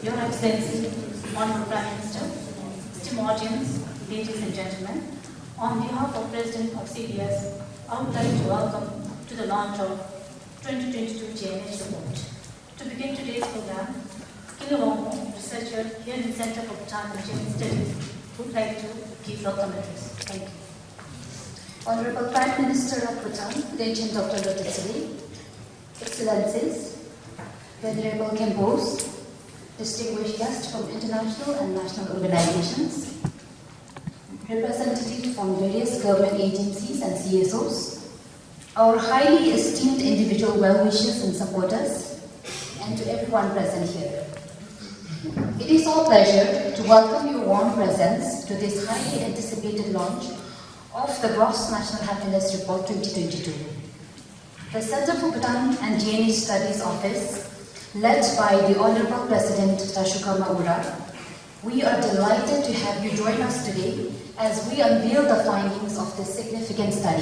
Your Excellency, Honorable Prime Minister, esteemed audience, ladies and gentlemen, on behalf of President of CBS, I would like to welcome to the launch of 2022 GNH report. To begin today's program, Kilawong, researcher here in the Center for Bhutan and GNH Studies, would like to give welcome address. Thank you. Honorable Prime Minister of Bhutan, Legend Dr. Lotusili, Excellencies, Venerable Kempos, distinguished guests from international and national organizations, representatives from various government agencies and CSOs, our highly esteemed individual well-wishers and supporters, and to everyone present here. It is our pleasure to welcome your warm presence to this highly anticipated launch of the Gross National Happiness Report 2022. The Center for Bhutan and GNH Studies Office, led by the Honorable President Tashuka Maura, we are delighted to have you join us today as we unveil the findings of this significant study.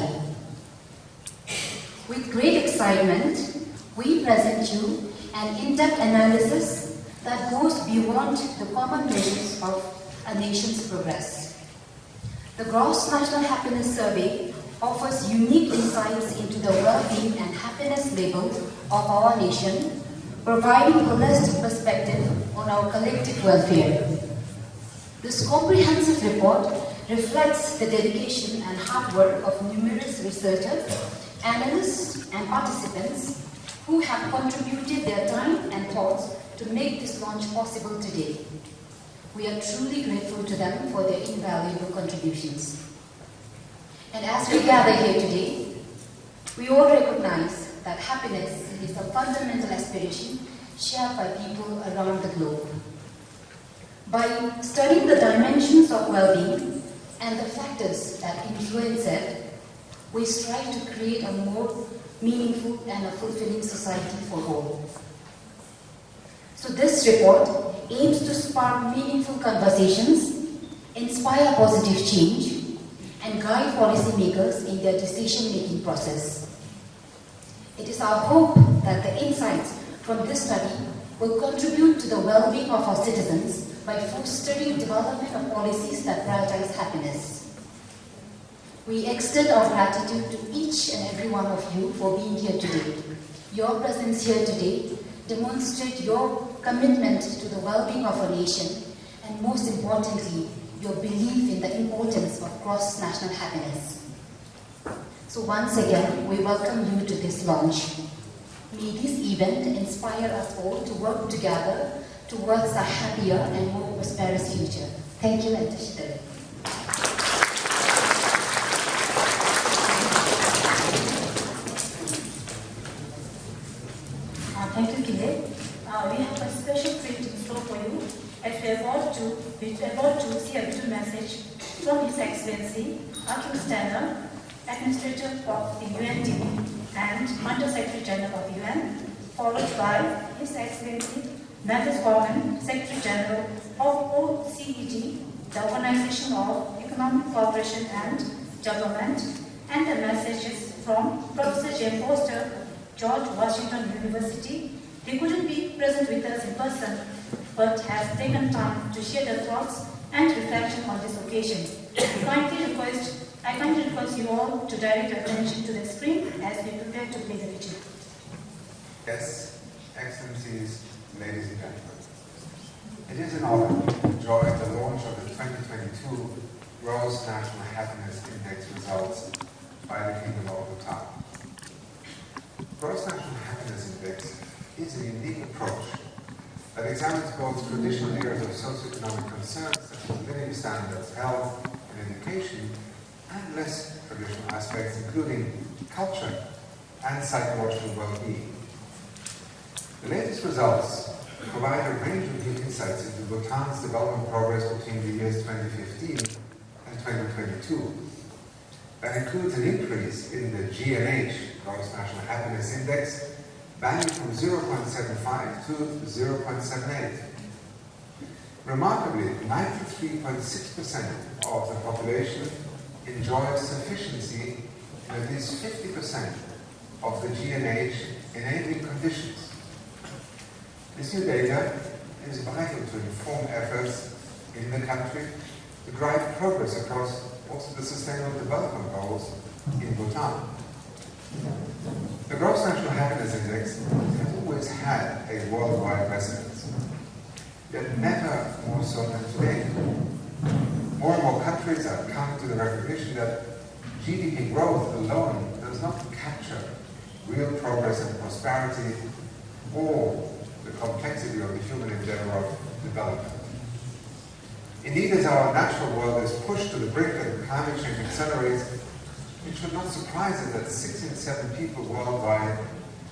With great excitement, we present you an in-depth analysis that goes beyond the common measures of a nation's progress. The Gross National Happiness Survey offers unique insights into the well-being and happiness level of our nation, providing holistic perspective on our collective welfare. This comprehensive report reflects the dedication and hard work of numerous researchers, analysts, and participants who have contributed their time and thoughts to make this launch possible today. We are truly grateful to them for their invaluable contributions. And as we gather here today, we all recognize that happiness is a fundamental aspiration shared by people around the globe. By studying the dimensions of well-being and the factors that influence it, we strive to create a more meaningful and a fulfilling society for all. So this report aims to spark meaningful conversations, inspire positive change, and guide policymakers in their decision-making process. It is our hope that the insights from this study will contribute to the well-being of our citizens by fostering development of policies that prioritize happiness. We extend our gratitude to each and every one of you for being here today. Your presence here today demonstrates your commitment to the well-being of our nation and, most importantly, your belief in the importance of cross-national happiness. So once again, we welcome you to this launch. May this event inspire us all to work together towards a happier and more prosperous future. Thank you, and Tashidari. Thank you, Kile. We have a special treat in store for you as we are about to see a video message from His Excellency Akim Stanner, Administrator of the UNDP and Under Secretary General of the UN, followed by His Excellency Nandis Gorman, Secretary General of OECD, the Organization of Economic Cooperation and Development, and the messages from Professor Jane Foster, George Washington University. They couldn't be present with us in person, but has taken time to share their thoughts and reflection on this occasion. I kindly request you all to direct your attention to the screen as we prepare to play the video. Yes, Excellencies, ladies and gentlemen. It is an honor to join the launch of the 2022 Gross National Happiness Index results by the Kingdom of Bhutan. Gross National Happiness Index is a unique approach that examines both traditional areas of socioeconomic concerns such as living standards, health, and education, and less traditional aspects including culture and psychological well-being. The latest results provide a range of new insights into Bhutan's development progress between the years 2015 and 2022. That includes an increase in the GNH, Gross National Happiness Index, valued from 0.75 to 0.78. Remarkably, 93.6% of the population enjoys sufficiency in at least 50% of the GNH enabling conditions. This new data is vital to inform efforts in the country to drive progress across also the Sustainable Development Goals in Bhutan. The Gross National Happiness Index has always had a worldwide resonance, yet never more so than today. More and more countries are coming to the recognition that GDP growth alone does not capture real progress and prosperity or the complexity of the human endeavor of development. Indeed, as our natural world is pushed to the brink and climate change accelerates, it should not surprise us that 6 in 7 people worldwide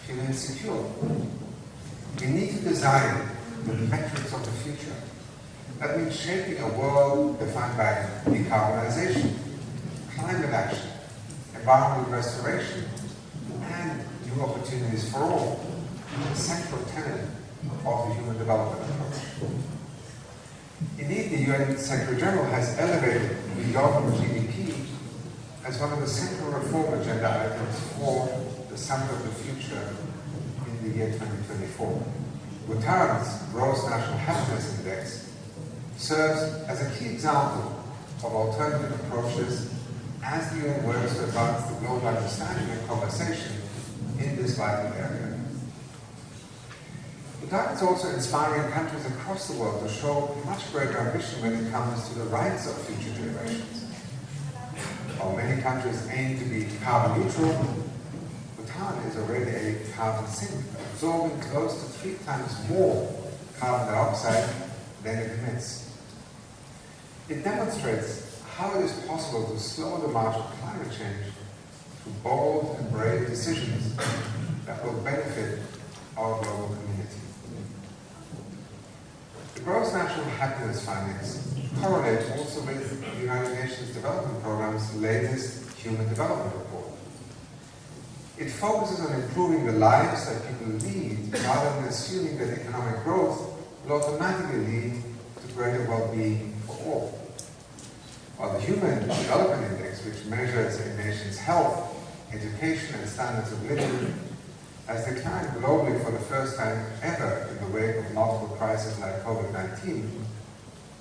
feel insecure. We need to design the metrics of the future. That means shaping a world defined by decarbonization, climate action, environmental restoration, and new opportunities for all, a central tenet of the human development approach. Indeed, the UN Secretary General has elevated beyond GDP as one of the central reform agenda items for the Summit of the Future in the year 2024. Bhutan's Gross National Happiness Index serves as a key example of alternative approaches as the UN works to advance the global understanding and conversation in this vital area. Bhutan is also inspiring countries across the world to show much greater ambition when it comes to the rights of future generations. While many countries aim to be carbon neutral, Bhutan is already a carbon sink, absorbing close to 3 times more carbon dioxide than it emits. It demonstrates how it is possible to slow the march of climate change through bold and brave decisions that will benefit our global community. The Gross National Happiness findings correlate also with the United Nations Development Programme's latest Human Development Report. It focuses on improving the lives that people lead rather than assuming that economic growth will automatically lead to greater well-being for all. While the Human Development Index, which measures a nation's health, education, and standards of living, has declined globally for the first time ever in the wake of multiple crises like COVID-19,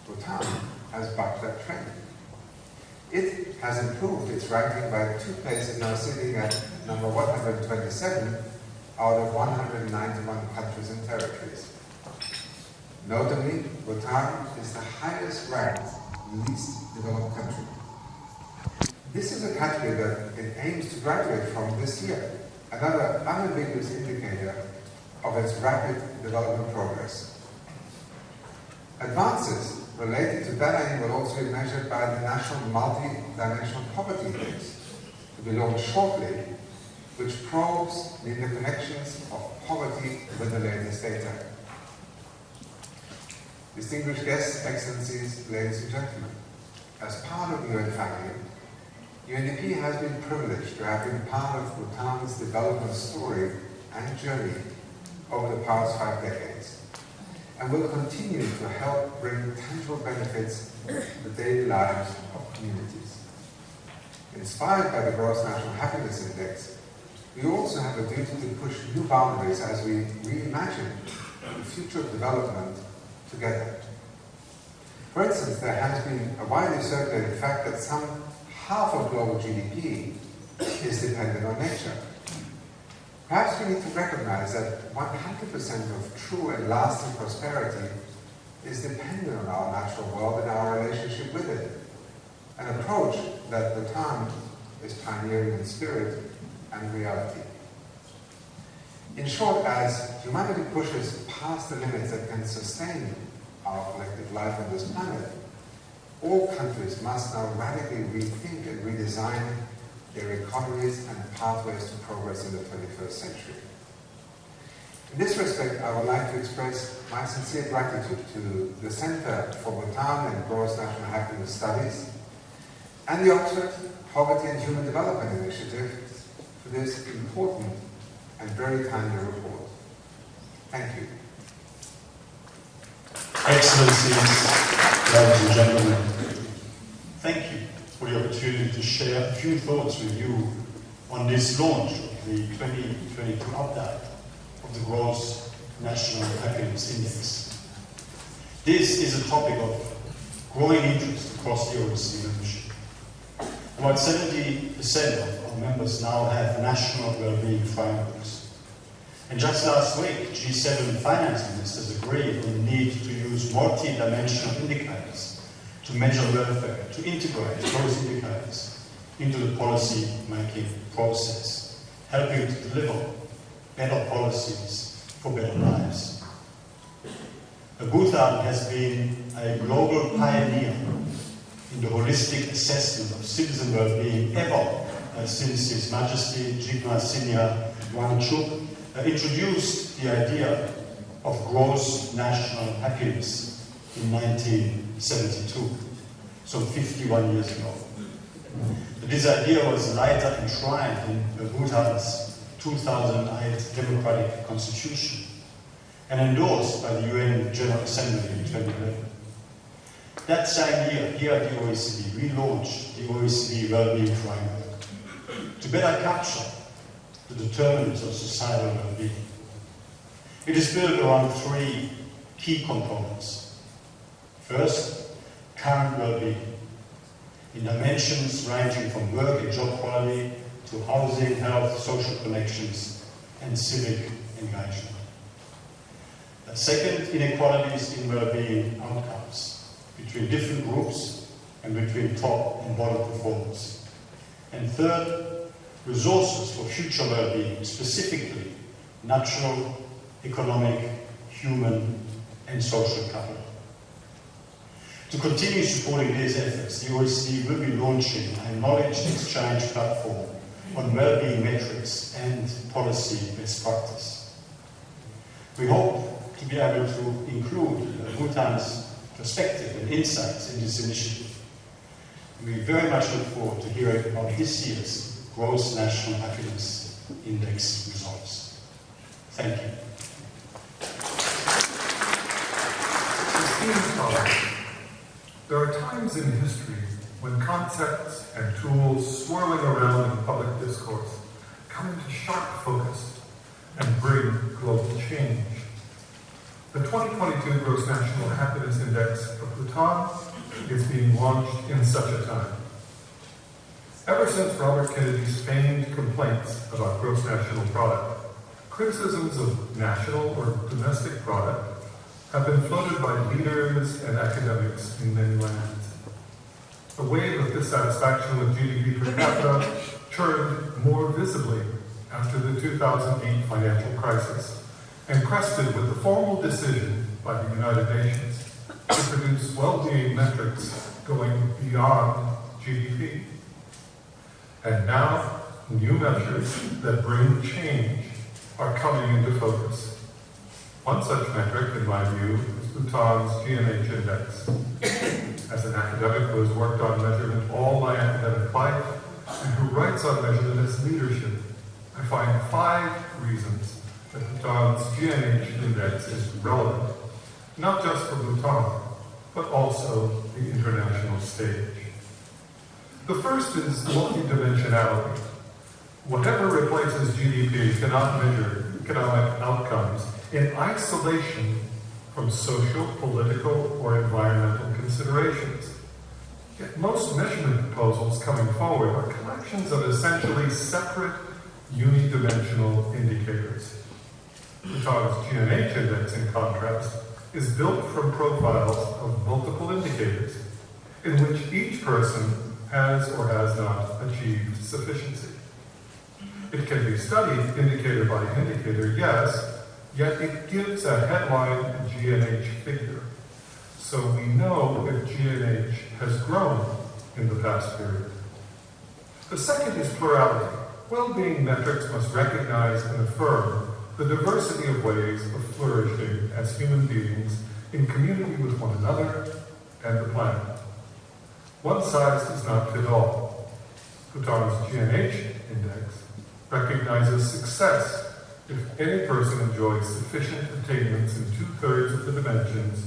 Bhutan has bucked that trend. It has improved its ranking by 2 places, now sitting at number 127 out of 191 countries and territories. Notably, Bhutan is the highest ranked, least developed country. This is a country that it aims to graduate from this year, another unambiguous indicator of its rapid development progress. Advances related to that aim will also be measured by the National Multi-Dimensional Poverty Index, to be launched shortly, which probes the interconnections of poverty with the latest data. Distinguished guests, excellencies, ladies and gentlemen, as part of the UN family, UNDP has been privileged to have been part of Bhutan's development story and journey over the past 5 decades, and will continue to help bring tangible benefits to the daily lives of communities. Inspired by the Gross National Happiness Index, we also have a duty to push new boundaries as we reimagine the future of development together. For instance, there has been a widely circulated fact that some half of global GDP is dependent on nature. Perhaps we need to recognize that 100% of true and lasting prosperity is dependent on our natural world and our relationship with it, an approach that Bhutan is pioneering in spirit and reality. In short, as humanity pushes past the limits that can sustain our collective life on this planet, all countries must now radically rethink and redesign their economies and pathways to progress in the 21st century. In this respect, I would like to express my sincere gratitude to the Center for Bhutan and Gross National Happiness Studies and the Oxford Poverty and Human Development Initiative for this important and very timely report. Thank you. Excellencies, ladies and gentlemen, thank you for the opportunity to share a few thoughts with you on this launch of the 2022 update of the Gross National Happiness Index. This is a topic of growing interest across the OECD membership. About 70% of our members now have national well-being frameworks. And just last week, G7 finance ministers agreed on the need to use multi-dimensional indicators to measure welfare, to integrate those indicators into the policy-making process, helping to deliver better policies for better lives. Bhutan has been a global pioneer in the holistic assessment of citizen well-being ever since His Majesty Driglam Namzha introduced the idea of gross national happiness in 1972, some 51 years ago. But this idea was later enshrined in Bhutan's 2008 democratic constitution and endorsed by the UN General Assembly in 2011. That same year, here at the OECD, we launched the OECD Wellbeing Framework to better capture the determinants of societal well-being. It is built around three key components. First, current well-being, in dimensions ranging from work and job quality to housing, health, social connections, and civic engagement. Second, inequalities in well-being outcomes between different groups and between top and bottom performers. And third, resources for future well-being, specifically natural, economic, human, and social capital. To continue supporting these efforts, the OECD will be launching a knowledge exchange platform on well-being metrics and policy best practice. We hope to be able to include Bhutan's perspective and insights in this initiative. We very much look forward to hearing about this year's Gross National Happiness Index results. Thank you. Esteemed colleagues, there are times in history when concepts and tools swirling around in public discourse come into sharp focus and bring global change. The 2022 Gross National Happiness Index of Bhutan is being launched in such a time. Ever since Robert Kennedy's famed complaints about gross national product, criticisms of national or domestic product have been floated by leaders and academics in many lands. The wave of dissatisfaction with GDP per capita turned more visibly after the 2008 financial crisis, and crested with the formal decision by the United Nations to produce well-being metrics going beyond GDP. And now, new measures that bring change are coming into focus. One such metric, in my view, is Bhutan's GNH Index. As an academic who has worked on measurement all my academic life, and who writes on measurement as leadership, I find 5 reasons that Bhutan's GNH Index is relevant, not just for Bhutan, but also the international stage. The first is multidimensionality. Whatever replaces GDP cannot measure economic outcomes in isolation from social, political, or environmental considerations. Yet most measurement proposals coming forward are collections of essentially separate, unidimensional indicators. Bhutan's GNH Index, in contrast, is built from profiles of multiple indicators, in which each person has or has not achieved sufficiency. It can be studied indicator by indicator, yes, yet it gives a headline GNH figure. So we know if GNH has grown in the past period. The second is plurality. Well-being metrics must recognize and affirm the diversity of ways of flourishing as human beings in community with one another and the planet. One size does not fit all. Bhutan's GNH Index recognizes success if any person enjoys sufficient attainments in 2/3 of the dimensions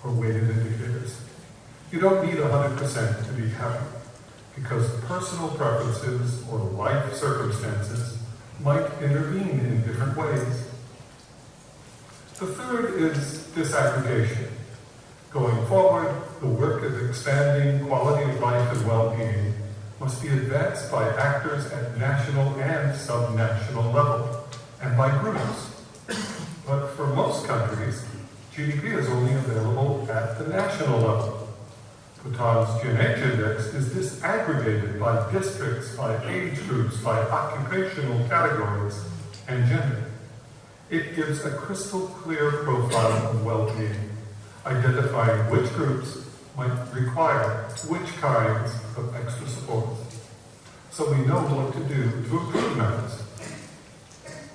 or weighted indicators. You don't need 100% to be happy, because personal preferences or life circumstances might intervene in different ways. The third is disaggregation. Going forward, the work of expanding quality of life and well-being must be advanced by actors at national and subnational level, and by groups. But for most countries, GDP is only available at the national level. Bhutan's GNH index is disaggregated by districts, by age groups, by occupational categories, and gender. It gives a crystal clear profile of well-being, identifying which groups might require which kinds of extra support. So we know what to do to improve matters.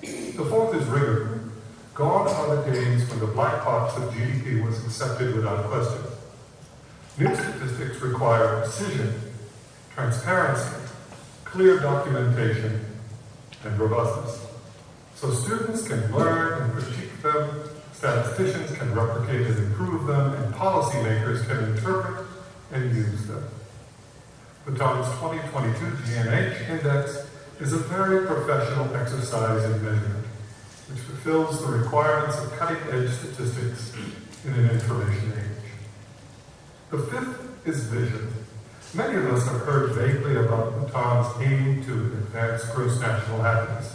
The fourth is rigor. Gone are the days when the black box of GDP was accepted without question. New statistics require precision, transparency, clear documentation, and robustness. So students can learn and critique them, statisticians can replicate and improve them, and policymakers can interpret and use them. Bhutan's 2022 GNH Index is a very professional exercise in measurement, which fulfills the requirements of cutting-edge statistics in an information age. The fifth is vision. Many of us have heard vaguely about Bhutan's aim to advance gross national happiness,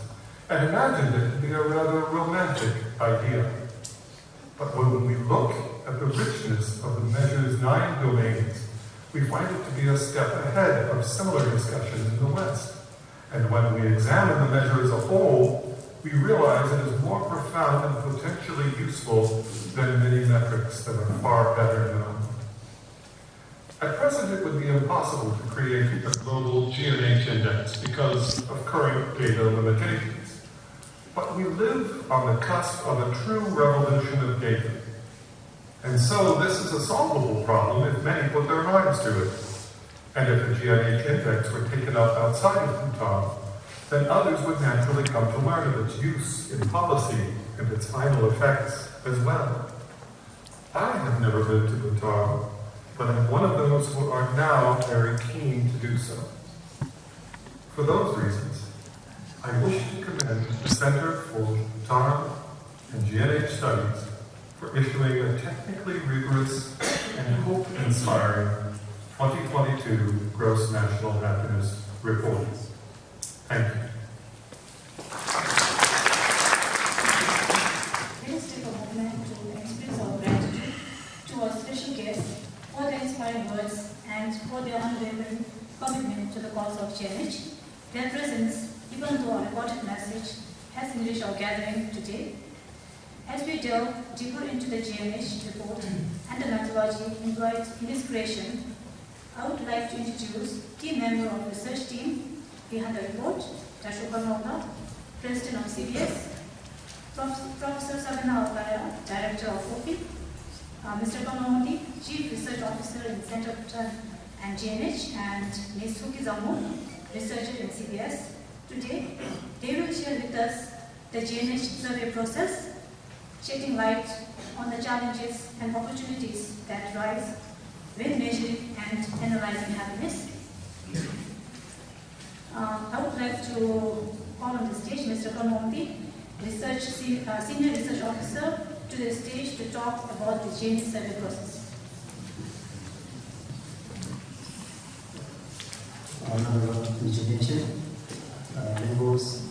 and imagined it to be a rather romantic idea. But when we look at the richness of the measure's 9 domains, we find it to be a step ahead of similar discussions in the West. And when we examine the measure as a whole, we realize it is more profound and potentially useful than many metrics that are far better known. At present, it would be impossible to create a global GNH index because of current data limitations. But we live on the cusp of a true revolution of data. And so this is a solvable problem if many put their minds to it. And if the GNH index were taken up outside of Bhutan, then others would naturally come to learn of its use in policy and its final effects as well. I have never been to Bhutan, but I'm one of those who are now very keen to do so. For those reasons, I wish to commend the Center for Bhutan and GNH Studies for issuing a technically rigorous and hope-inspiring 2022 Gross National Happiness Report. Thank you. Let us take a moment to express our gratitude to our special guests for their inspiring words and for their unwavering commitment to the cause of GNH. Their presence, even though our recorded message, has enriched our gathering today. As we delve deeper into the GNH report and the methodology employed in its creation, I would like to introduce key member of the research team behind the report, Driglam Namzha, President of CBS, Professor Sabina Alkaya, Director of OPI, Mr. Kanamodi, Chief Research Officer in Center Bhutan and GNH, and Ms. Huki Zammo, Researcher in CBS. Today, they will share with us the GNH survey process, shedding light on the challenges and opportunities that rise when measuring and analyzing happiness. I would like to call on the stage Mr. Kanamodi, Senior Research Officer, to the stage to talk about the GNH survey process. Honorable President, members,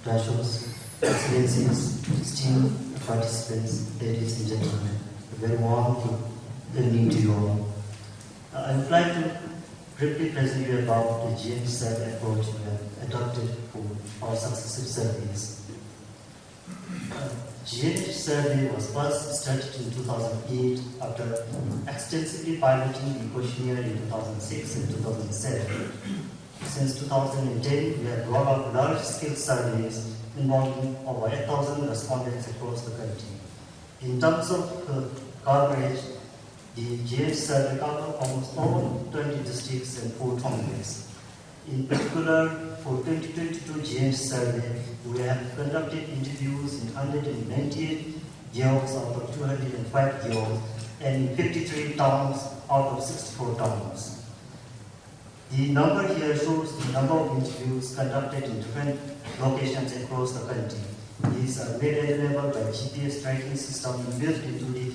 graduates, excellencies, esteemed participants, ladies and gentlemen, a very warm evening to you all. I would like to briefly present you about the GNH survey approach we have adopted for our successive surveys. GNH survey was first started in 2008 after extensively piloting the questionnaire in 2006 and 2007. Since 2010, we have rolled out large-scale surveys involving over 8,000 respondents across the country. In terms of coverage, the GNH survey covers almost all 20 districts and 4 communities. In particular, for 2022 GNH survey, we have conducted interviews in 198 geos out of 205 geos and in 53 towns out of 64 towns. The number here shows the number of interviews conducted in different locations across the country. These are made available by GPS tracking system built into the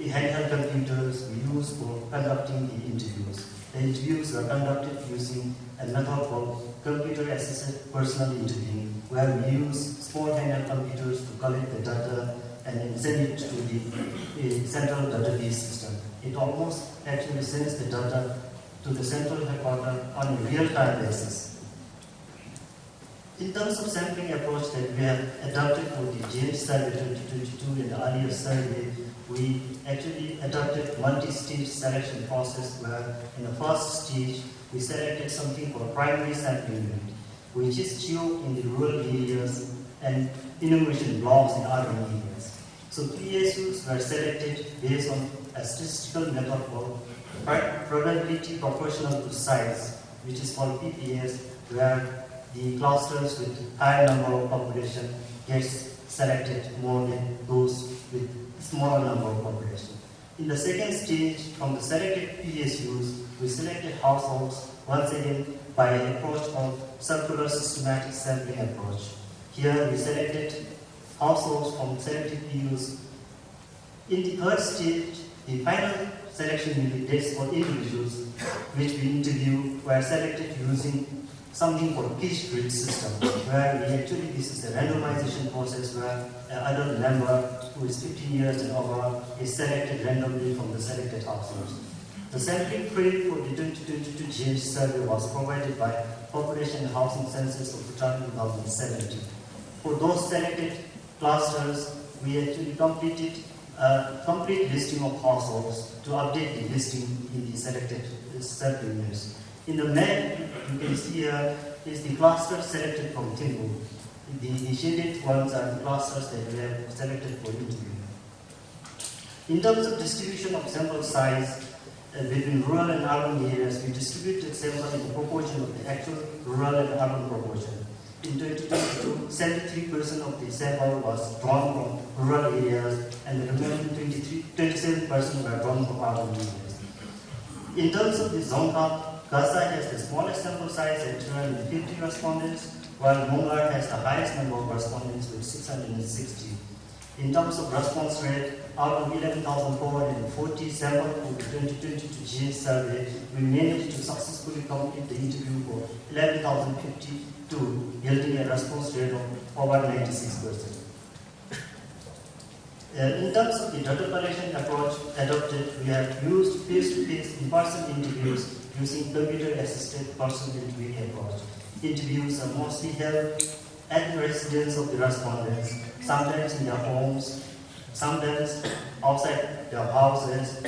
the handheld computers we use for conducting the interviews. The interviews are conducted using a method called computer-assisted personal interviewing, where we use small handheld computers to collect the data and then send it to the central database system. It almost actually sends the data to the central headquarters on a real-time basis. In terms of sampling approach that we have adopted for the GNH survey 2022 and the earlier survey, we actually adopted multi-stage selection process where in the first stage we selected something called primary sampling unit, which is geo in the rural areas and enumeration blocks in urban areas. So PSUs were selected based on a statistical method called probability proportional to size, which is called PPS, where the clusters with higher number of population gets selected more than those with smaller number of population. In the second stage, from the selected PSUs, we selected households once again by an approach called circular systematic sampling approach. Here we selected households from selected PSUs. In the third stage, the final selection unit dates for individuals which we interview were selected using something called pitch grid system, where this is a randomization process where an adult member who is 15 years and over is selected randomly from the selected households. The sampling frame for the 2022 GNH survey was provided by Population and Housing Census of Bhutan 2017. For those selected clusters, we actually completed a complete listing of households to update the listing in the selected sampling units. In the map, you can see here is the cluster selected from Timbu. The shaded ones are the clusters that we have selected for interview. In terms of distribution of sample size between rural and urban areas, we distributed sample in the proportion of the actual rural and urban proportion. In 2022, 73% of the sample was drawn from rural areas and the remaining 27% were drawn from urban areas. In terms of the zone count, Gaza has the smallest sample size at 250 respondents, while Mongar has the highest number of respondents with 660. In terms of response rate, out of 11,440 samples for the 2022 GNH survey, we managed to successfully complete the interview for 11,052, yielding a response rate of over 96%. In terms of the data collection approach adopted, we have used face-to-face in-person interviews using computer-assisted personal interviewing approach. Interviews are mostly held at the residence of the respondents, sometimes in their homes, sometimes outside their houses,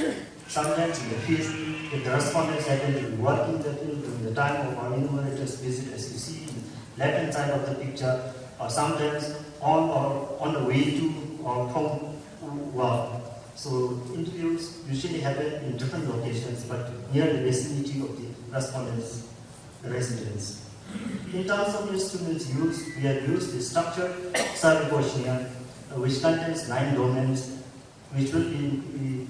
sometimes in the field if the respondents happen to be working in the field during the time of our enumerators visit, as you see in the left-hand side of the picture, or sometimes on the way to or from work. So interviews usually happen in different locations, but near the vicinity of the respondents' residence. In terms of instruments used, we have used the structured survey questionnaire, which contains 9 domains, which will be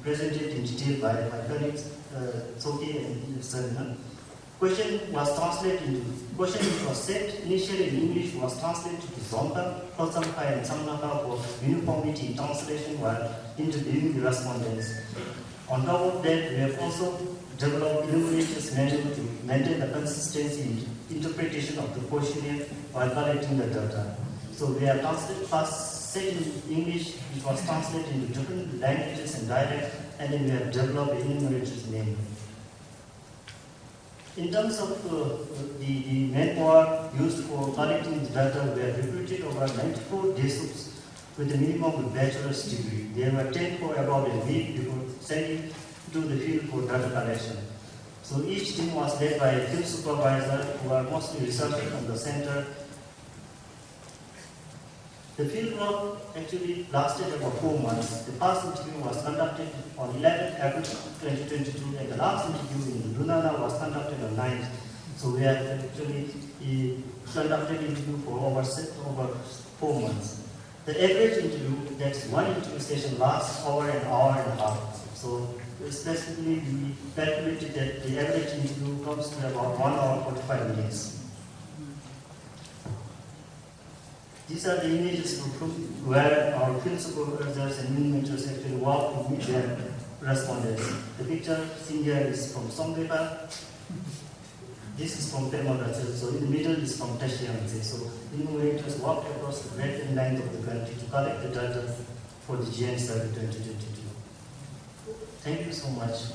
presented in detail by my colleagues, Soki and Serena. Question which was set initially in English was translated to Zonta, Khosampa, and Samnaka for uniformity in translation while interviewing the respondents. On top of that, we have also developed enumerators manual to maintain the consistency in interpretation of the questionnaire while collecting the data. So we have translated first set in English, which was translated into different languages and dialects, and then we have developed the enumerators manual. In terms of the manpower used for collecting the data, we have recruited over 94 DSUPs with a minimum of bachelor's degree. They were trained for about a week before sending to the field for data collection. So each team was led by a field supervisor who are mostly researchers from the center. The field work actually lasted about 4 months. The first interview was conducted on 11th April 2022, and the last interview in Lunana was conducted on 9th. So we have actually conducted interview for over 4 months. The average interview, that's one interview session, lasts over an hour and a half. So specifically, we calculated that the average interview comes to about 1 hour 45 minutes. These are the images where our principal organizers and animators actually walk with their respondents. The picture seen here is from Songrepa. This is from Pemagacha, so in the middle is from Tashiangze. So innovators walked across the breadth and length of the country to collect the data for the GNH Survey 2022. Thank you so much.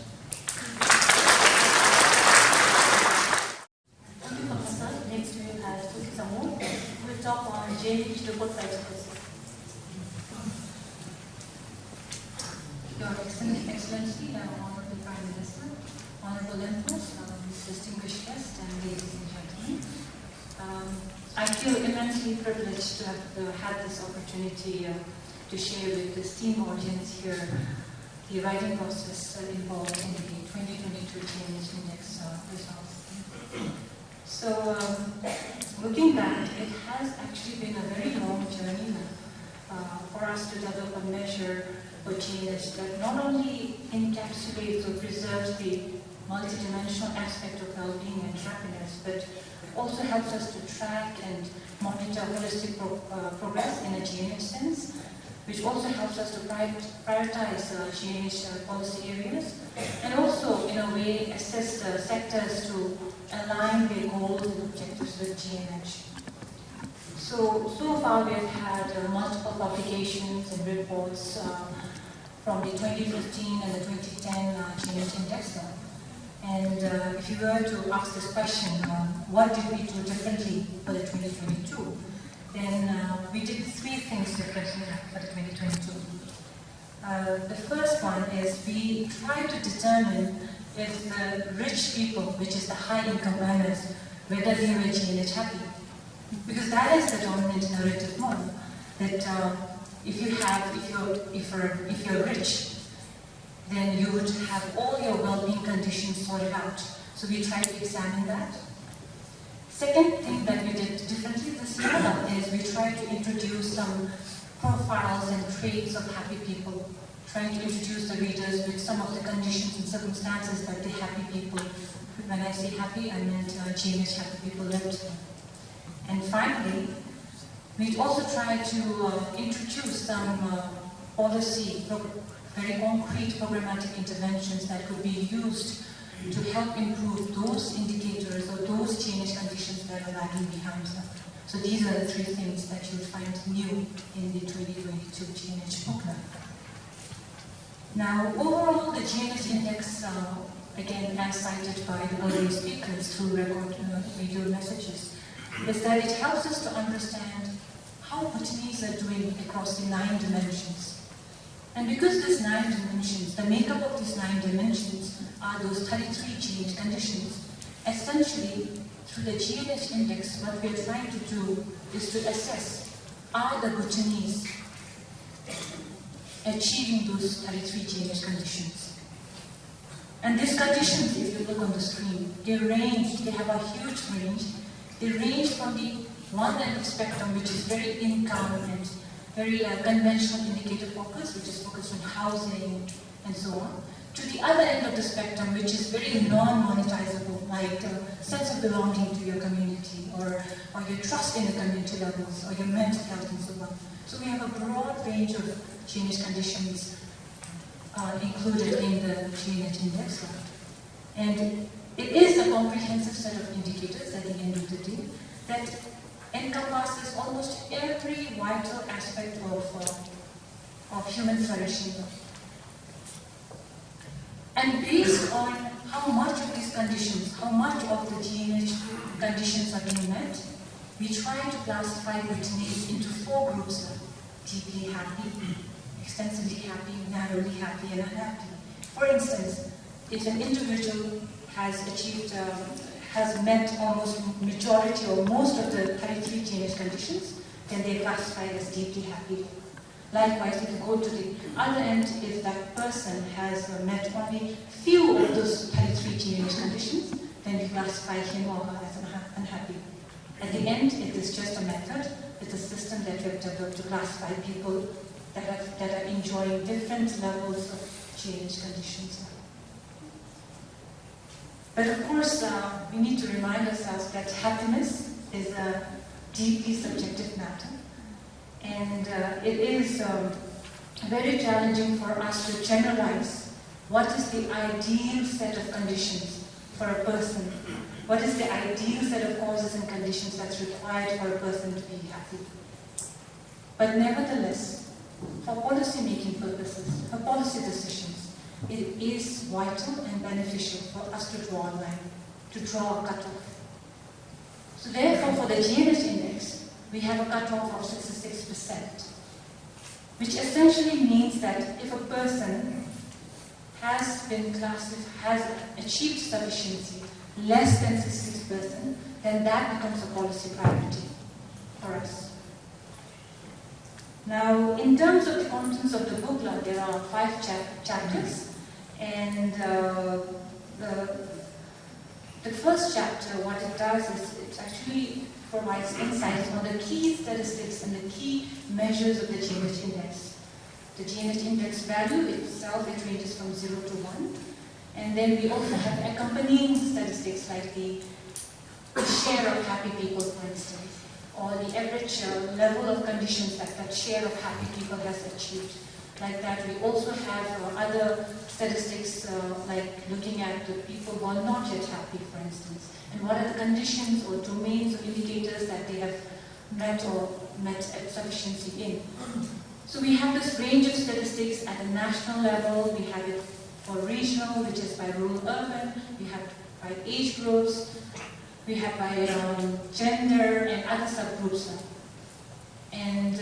Thank you, Professor. Next we have Suki Samu, who will talk on GNH report writing process. Your Excellency, Honorable Prime Minister, Honorable Members, distinguished guests, and ladies and gentlemen. I feel immensely privileged to have had this opportunity to share with the esteemed audience here the writing process involved in the 2022 GNH Index results. So, looking back, it has actually been a very long journey for us to develop a measure for GNH that not only encapsulates or preserves the multidimensional aspect of well-being and happiness, but also helps us to track and monitor holistic progress in a GNH sense, which also helps us to prioritize GNH policy areas, and also, in a way, assess the sectors to align their goals and objectives with GNH. So far we have had multiple publications and reports from the 2015 and the 2010 GNH Index. And if you were to ask this question, what did we do differently for the 2022? Then we did three things differently for the 2022. The first one is we tried to determine if the rich people, which is the high income earners, whether they were GNH happy. Because that is the dominant narrative model, that if you're rich, then you would have all your well-being conditions sorted out. So we tried to examine that. Second thing that we did differently this year is we tried to introduce some profiles and traits of happy people, trying to introduce the readers with some of the conditions and circumstances that the happy people, when I say happy, I meant GNH happy people lived in. And finally, we also tried to introduce some policy, very concrete programmatic interventions that could be used to help improve those indicators or those GNH conditions that are lagging behind them. So these are the three things that you'll find new in the 2022 GNH booklet. Now, overall, the GNH Index, again, as cited by the earlier speakers through record radio messages, is that it helps us to understand how Bhutanese are doing across the 9 dimensions. And because these 9 dimensions, the makeup of these 9 dimensions are those 33 GNH conditions, essentially, through the GNH Index, what we are trying to do is to assess, are the Bhutanese achieving those 33 GNH conditions? And these conditions, if you look on the screen, they have a huge range. They range from the one end of the spectrum, which is very income and very conventional indicator focus, which is focused on housing and so on, to the other end of the spectrum, which is very non-monetizable, like sense of belonging to your community, or your trust in the community levels, or your mental health and so on. So we have a broad range of GNH conditions included in the GNH Index. And it is a comprehensive set of indicators at the end of the day that encompasses almost every vital aspect of human flourishing. And based on how much of these conditions, how much of the GNH conditions are being met, we try to classify Bhutanese into 4 groups: deeply happy, extensively happy, narrowly happy, and unhappy. For instance, if an individual has met almost majority or most of the 33 GNH conditions, then they are classified as deeply happy. Likewise, if you go to the other end, if that person has met only few of those 33 GNH conditions, then we classify him or her as unhappy. At the end, it is just a method, it's a system that we have developed to classify people that are enjoying different levels of GNH conditions. But of course, we need to remind ourselves that happiness is a deeply subjective matter. And it is very challenging for us to generalize what is the ideal set of conditions for a person. What is the ideal set of causes and conditions that's required for a person to be happy? But nevertheless, for policy-making purposes, for policy decisions, it is vital and beneficial for us to draw a line, to draw a cutoff. So therefore, for the GNH index, we have a cutoff of 66%, which essentially means that if a person has achieved sufficiency less than 66%, then that becomes a policy priority for us. Now, in terms of the contents of the booklet, there are 5 chapters, and the first chapter, what it does is it actually provides insights on the key statistics and the key measures of the GNH index. The GNH index value itself, it ranges from 0 to 1. And then we also have accompanying statistics like the share of happy people, for instance, or the average level of conditions that that share of happy people has achieved. Like that, we also have other statistics like looking at the people who are not yet happy, for instance, and what are the conditions or domains or indicators that they have met at sufficiency in. So we have this range of statistics at a national level. We have it for regional, which is by rural-urban. We have by age groups. We have by gender and other subgroups. And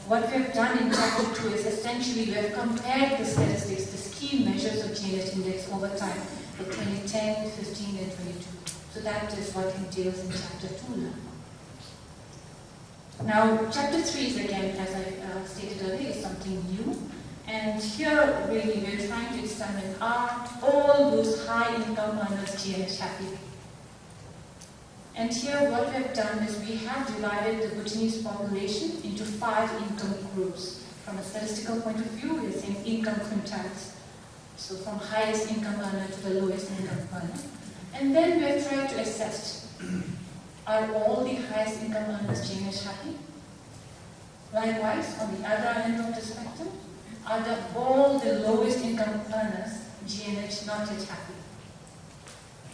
what we have done in chapter 2 is essentially we have compared the statistics, the key measures of GNH index over time for 2010, 15, and 22. So that is what entails in chapter 2 now. Chapter 3 is again, as I stated earlier, is something new. And here, really, we're trying to examine, are all those high-income earners GNH happy? And here, what we have done is we have divided the Bhutanese population into 5 income groups. From a statistical point of view, we're saying income quintiles. So from highest income earner to the lowest income earner. And then we have tried to assess, are all the highest income earners GNH happy? Likewise, on the other end of the spectrum, are all the lowest income earners GNH not yet happy?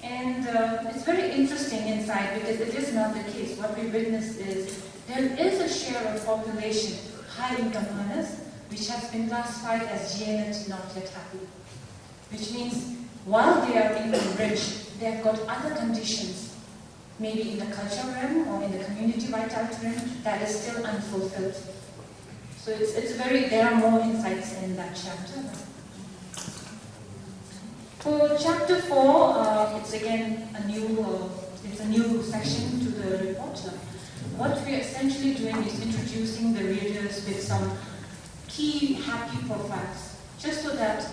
And it's very interesting inside because it is not the case. What we witness is there is a share of population, high income earners, which has been classified as GNH not yet happy. Which means while they are income rich, they have got other conditions, maybe in the cultural realm or in the community vitality realm, that is still unfulfilled. So there are more insights in that chapter. For chapter 4, it's again a new section to the report. What we are essentially doing is introducing the readers with some key happy profiles, just so that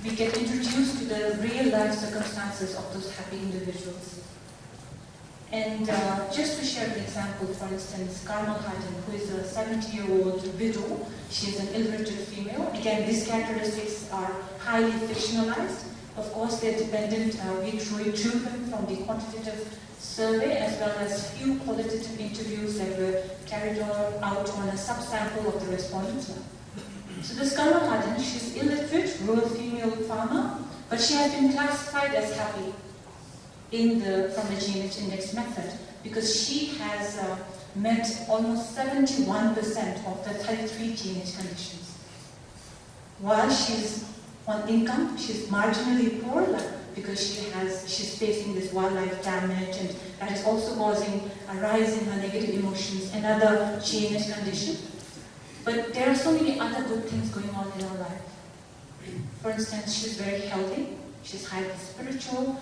we get introduced to the real life circumstances of those happy individuals. And just to share an example, for instance, Karmal Hajan, who is a 70-year-old widow, she is an ill-fated female. Again, these characteristics are highly fictionalized. Of course, they're dependent, we drew them from the quantitative survey as well as few qualitative interviews that were carried out on a subsample of the respondents. So this Karmal Hajan, she's illiterate, rural female farmer, but she has been classified as happy from the GNH index method because she has met almost 71% of the 33 GNH conditions. While she's on income, she's marginally poor because she's facing this wildlife damage, and that is also causing a rise in her negative emotions, another GNH condition. But there are so many other good things going on in her life. For instance, she's very healthy, she's highly spiritual,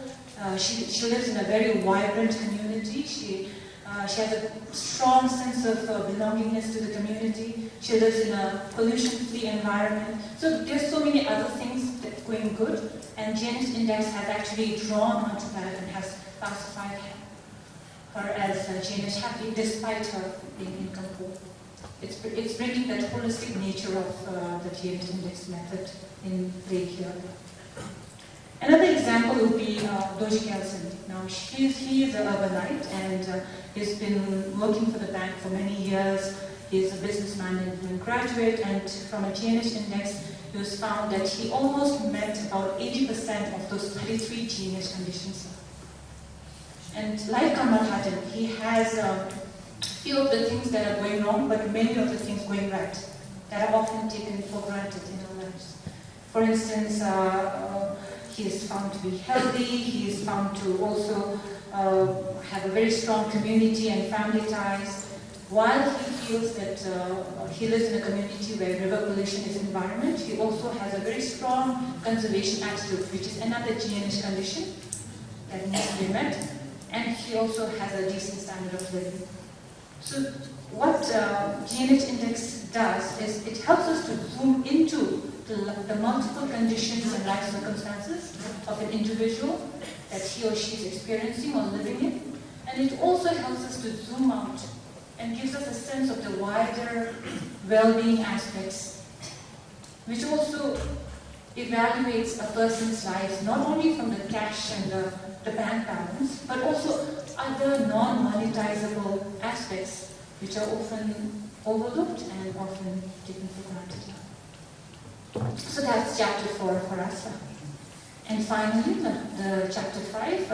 she lives in a very vibrant community, she has a strong sense of belongingness to the community, she lives in a pollution-free environment. So there's so many other things that are going good, and GNH index has actually drawn onto that and has classified her as GNH happy despite her being income poor. It's bringing that holistic nature of the GNH index method in play here. Another example would be Doji Kelsen. Now, he is an urbanite and he's been working for the bank for many years. He is a business management graduate, and from a GNH index, it was found that he almost met about 80% of those 33 GNH conditions. And like Kamal Hattan, he has few of the things that are going wrong, but many of the things going right, that are often taken for granted in our lives. For instance, he is found to be healthy, he is found to also have a very strong community and family ties. While he feels that he lives in a community where river pollution is environment, he also has a very strong conservation attitude, which is another GNH condition that needs to be met. And he also has a decent standard of living. So what GNH index does is it helps us to zoom into the multiple conditions and life circumstances of an individual that he or she is experiencing or living in. And it also helps us to zoom out and gives us a sense of the wider well-being aspects, which also evaluates a person's life, not only from the cash and the bank balance, but also other non-monetizable aspects, which are often overlooked and often taken for granted. So that's chapter 4 for us. And finally, the chapter 5,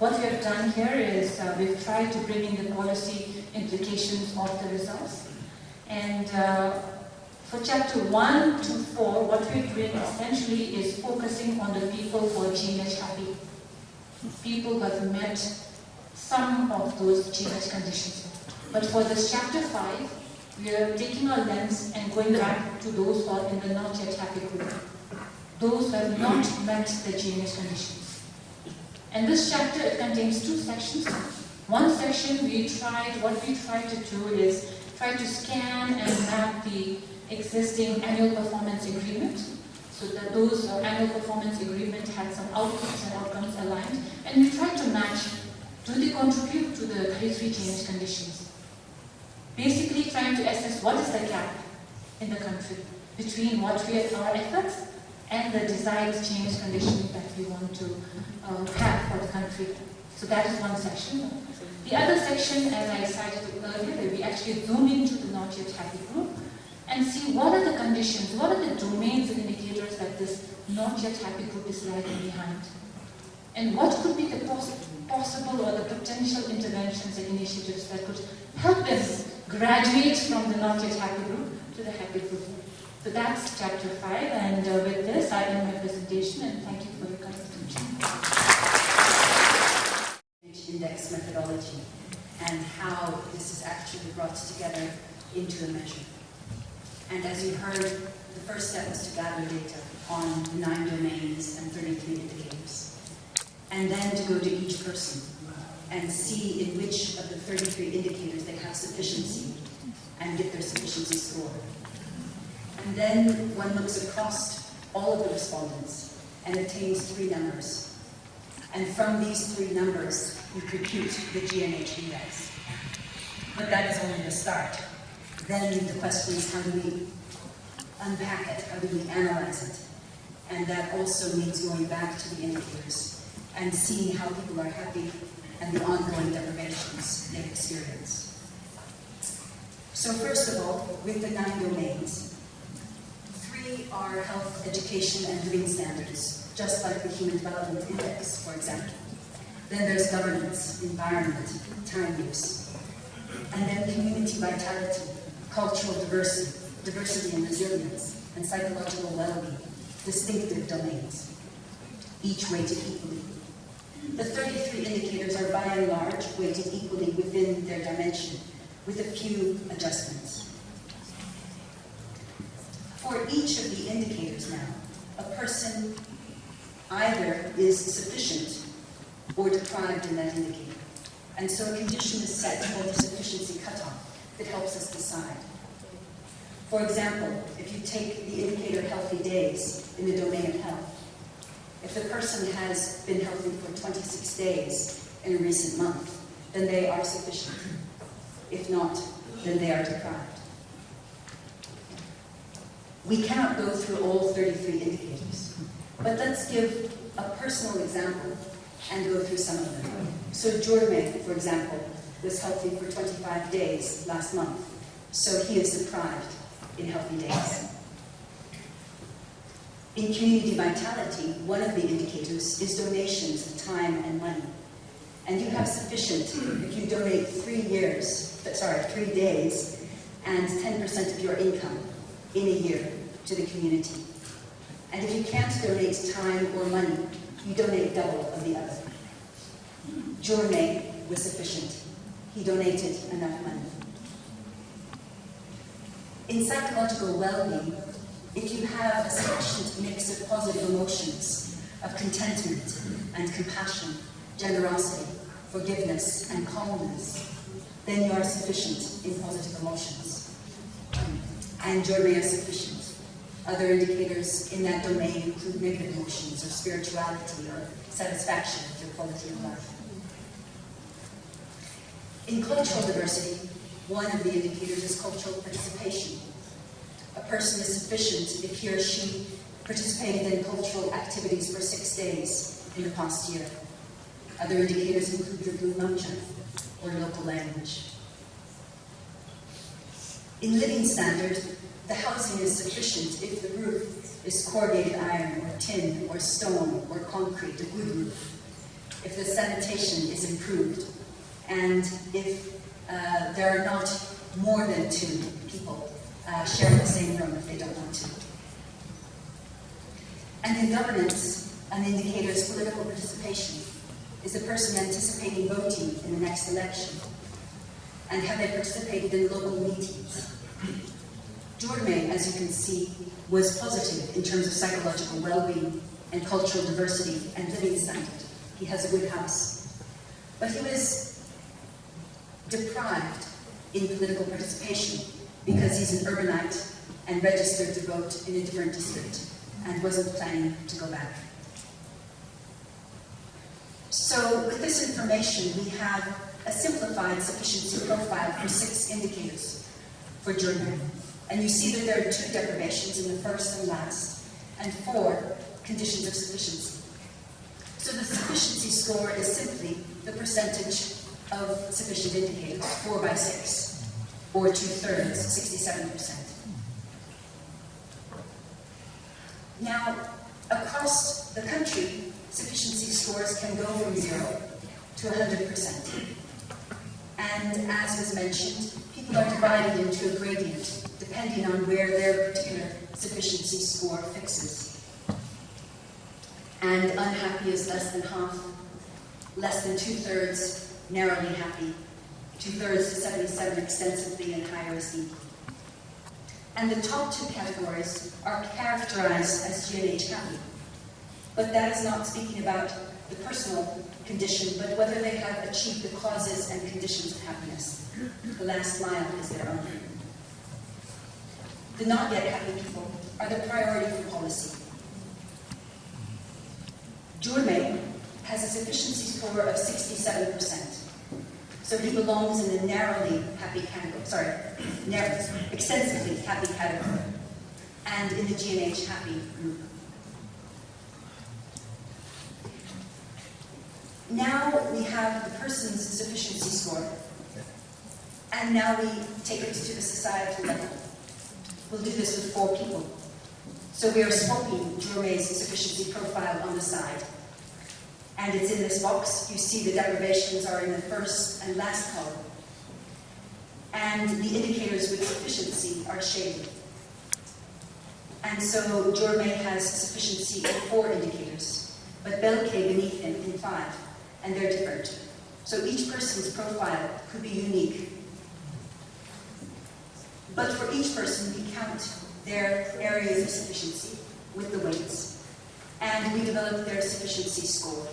what we have done here is we've tried to bring in the policy implications of the results. And for chapter 1 to 4, what we're doing essentially is focusing on the people who are GNH happy. People who have met some of those GNH conditions. But for this chapter 5, we are taking our lens and going back to those who are in the not yet happy group. Those who have not met the GNH conditions. And this chapter, it contains 2 sections. One section, what we try to do is try to scan and map the existing annual performance agreement, so that those annual performance agreement had some outputs and outcomes aligned, and we try to match, do they contribute to the 33 GNH conditions? Basically trying to assess what is the gap in the country between what our efforts and the desired GNH condition that we want to have for the country. So that is one section. The other section, as I cited earlier, we actually zoom into the not yet happy group and see what are the conditions, what are the domains and indicators that this not yet happy group is lagging behind. And what could be the possible or the potential interventions and initiatives that could help them graduate from the not yet happy group to the happy group. So that's chapter 5, and with this I end my presentation, and thank you for your kind attention. Index methodology and how this is actually brought together into a measure. And as you heard, the first step was to gather data on the 9 domains and 33 indicators. And then to go to each person and see in which of the 33 indicators they have sufficiency and get their sufficiency score. And then one looks across all of the respondents and obtains 3 numbers. And from these 3 numbers, you compute the GNH index. But that is only the start. Then the question is, how do we unpack it? How do we analyze it? And that also means going back to the indicators and seeing how people are happy and the ongoing deprivations they experience. So first of all, with the 9 domains, 3 are health, education, and living standards, just like the Human Development Index, for example. Then there's governance, environment, time use. And then community vitality, cultural diversity and resilience, and psychological well-being, distinctive domains, each weighted equally. The 33 indicators are by and large weighted equally within their dimension, with a few adjustments. For each of the indicators now, a person either is sufficient or deprived in that indicator. And so a condition is set called the sufficiency cutoff that helps us decide. For example, if you take the indicator healthy days in the domain of health, if the person has been healthy for 26 days in a recent month, then they are sufficient. If not, then they are deprived. We cannot go through all 33 indicators, but let's give a personal example and go through some of them. So Jorme, for example, was healthy for 25 days last month, so he is deprived in healthy days. In community vitality, one of the indicators is donations of time and money. And you have sufficient if you donate 3 days and 10% of your income in a year to the community. And if you can't donate time or money, you donate double of the other. Jorme was sufficient. He donated enough money. In psychological well-being, if you have a sufficient mix of positive emotions, of contentment and compassion, generosity, forgiveness and calmness, then you are sufficient in positive emotions. And Jorme is sufficient. Other indicators in that domain include negative emotions or spirituality or satisfaction with your quality of life. In cultural diversity, one of the indicators is cultural participation. A person is sufficient if he or she participated in cultural activities for 6 days in the past year. Other indicators include Driglam Namzha or local language. In living standard, the housing is sufficient if the roof is corrugated iron or tin or stone or concrete, a good roof. If the sanitation is improved, and if there are not more than 2 people sharing the same room if they don't want to. And in governance, an indicator is political participation. Is the person anticipating voting in the next election? And have they participated in local meetings? Jorme, as you can see, was positive in terms of psychological well-being and cultural diversity and living standard. He has a good house. But he was deprived in political participation because he's an urbanite and registered to vote in a different district and wasn't planning to go back. So with this information, we have a simplified sufficiency profile for 6 indicators for Jorme. And you see that there are 2 deprivations in the first and last, and 4 conditions of sufficiency. So the sufficiency score is simply the percentage of sufficient indicators, 4 by 6, or 2/3, 67%. Now, across the country, sufficiency scores can go from 0 to 100%. And as was mentioned, people are divided into a gradient, depending on where their particular sufficiency score fixes. And unhappy is less than half, less than 2/3 narrowly happy, 2/3 to 77 extensively, and higher is deep. And the top 2 categories are characterized as GNH happy. But that is not speaking about the personal condition, but whether they have achieved the causes and conditions of happiness. The last mile is their own. The not yet happy people are the priority for policy. Jorme has a sufficiency score of 67%. So he belongs in the narrowly happy category, extensively happy category, and in the GNH happy group. Now we have the person's sufficiency score, and now we take it to the societal level. We'll do this with 4 people. So we are swapping Jorme's sufficiency profile on the side. And it's in this box. You see the deprivations are in the first and last column. And the indicators with sufficiency are shaded. And so Jorme has sufficiency in 4 indicators, but Belke beneath him in 5, and they're different. So each person's profile could be unique. But for each person, we count their areas of sufficiency with the weights, and we develop their sufficiency score.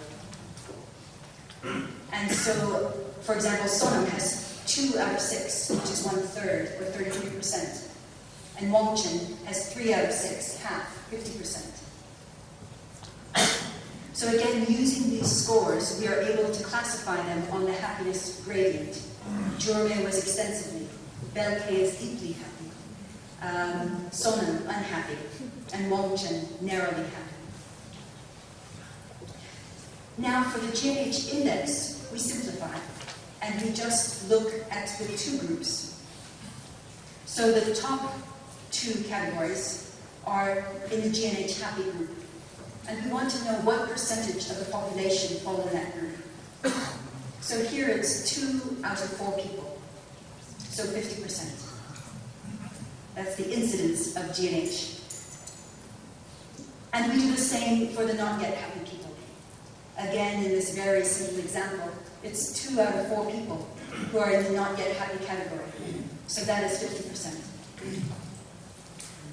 And so, for example, Sonam has 2 out of 6, which is 1/3, or 33%. And Wangchen has 3 out of 6, half, 50%. So again, using these scores, we are able to classify them on the happiness gradient. Jorme was extensively, Belke is deeply happy, Sonam unhappy, and Wangchen narrowly happy. Now for the GNH index, we simplify, and we just look at the 2 groups. So the top two categories are in the GNH happy group. And we want to know what percentage of the population fall in that group. So here it's 2 out of 4 people. So 50%. That's the incidence of GNH. And we do the same for the not yet happy people. Again, in this very simple example, it's 2 out of 4 people who are in the not yet happy category. So that is 50%.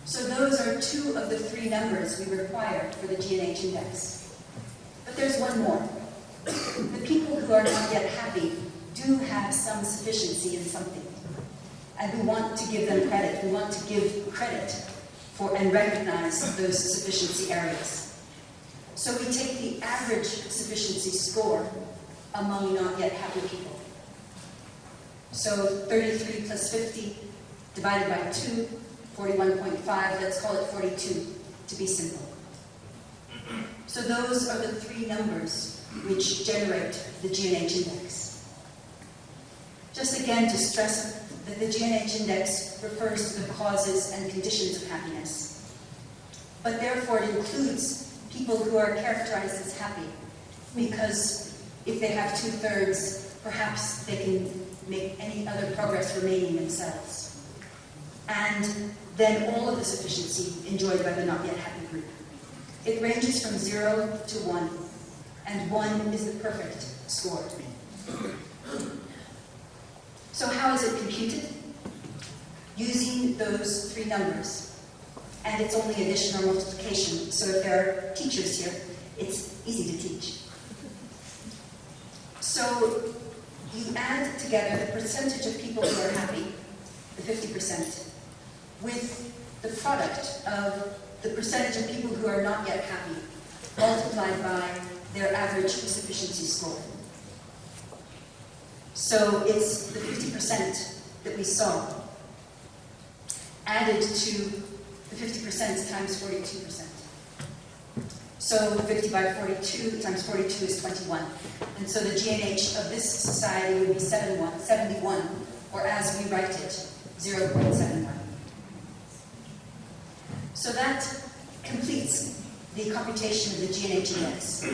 So those are 2 of the 3 numbers we require for the GNH index. But there's one more. The people who are not yet happy do have some sufficiency in something. And we want to give them credit. We want to give credit for and recognize those sufficiency areas. So we take the average sufficiency score among not yet happy people. So 33 plus 50 divided by 2, 41.5, let's call it 42 to be simple. So those are the 3 numbers which generate the GNH index. Just again to stress that the GNH index refers to the causes and conditions of happiness. But therefore it includes people who are characterized as happy, because if they have 2/3, perhaps they can make any other progress remaining themselves. And then all of the sufficiency enjoyed by the not yet happy group. It ranges from 0 to 1, and 1 is the perfect score. So how is it computed? Using those 3 numbers. And it's only addition or multiplication, so if there are teachers here, it's easy to teach. So you add together the percentage of people who are happy, the 50%, with the product of the percentage of people who are not yet happy, multiplied by their average sufficiency score. So it's the 50% that we saw, added to the 50% times 42%. So 50 by 42 times 42 is 21. And so the GNH of this society would be 71, or as we write it, 0.71. So that completes the computation of the GNH index.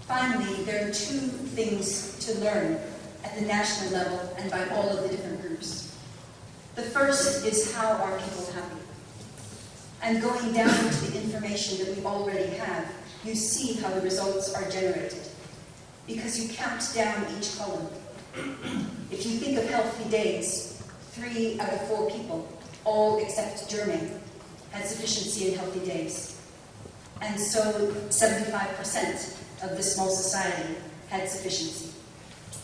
Finally, there are 2 things to learn at the national level and by all of the different groups. The first is how are people happy? And going down to the information that we already have, you see how the results are generated. Because you count down each column. If you think of healthy days, 3 out of 4 people, all except Germany, had sufficiency in healthy days. And so 75% of this small society had sufficiency.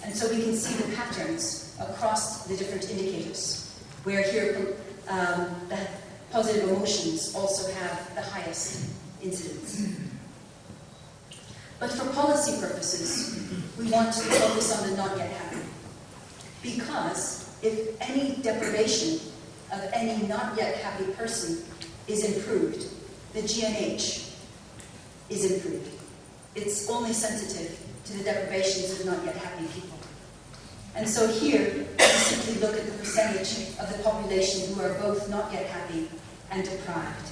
And so we can see the patterns across the different indicators, where here the positive emotions also have the highest incidence. But for policy purposes, we want to focus on the not yet happy. Because if any deprivation of any not yet happy person is improved, the GNH is improved. It's only sensitive to the deprivations of not yet happy people. And so here, we simply look at the percentage of the population who are both not yet happy and deprived.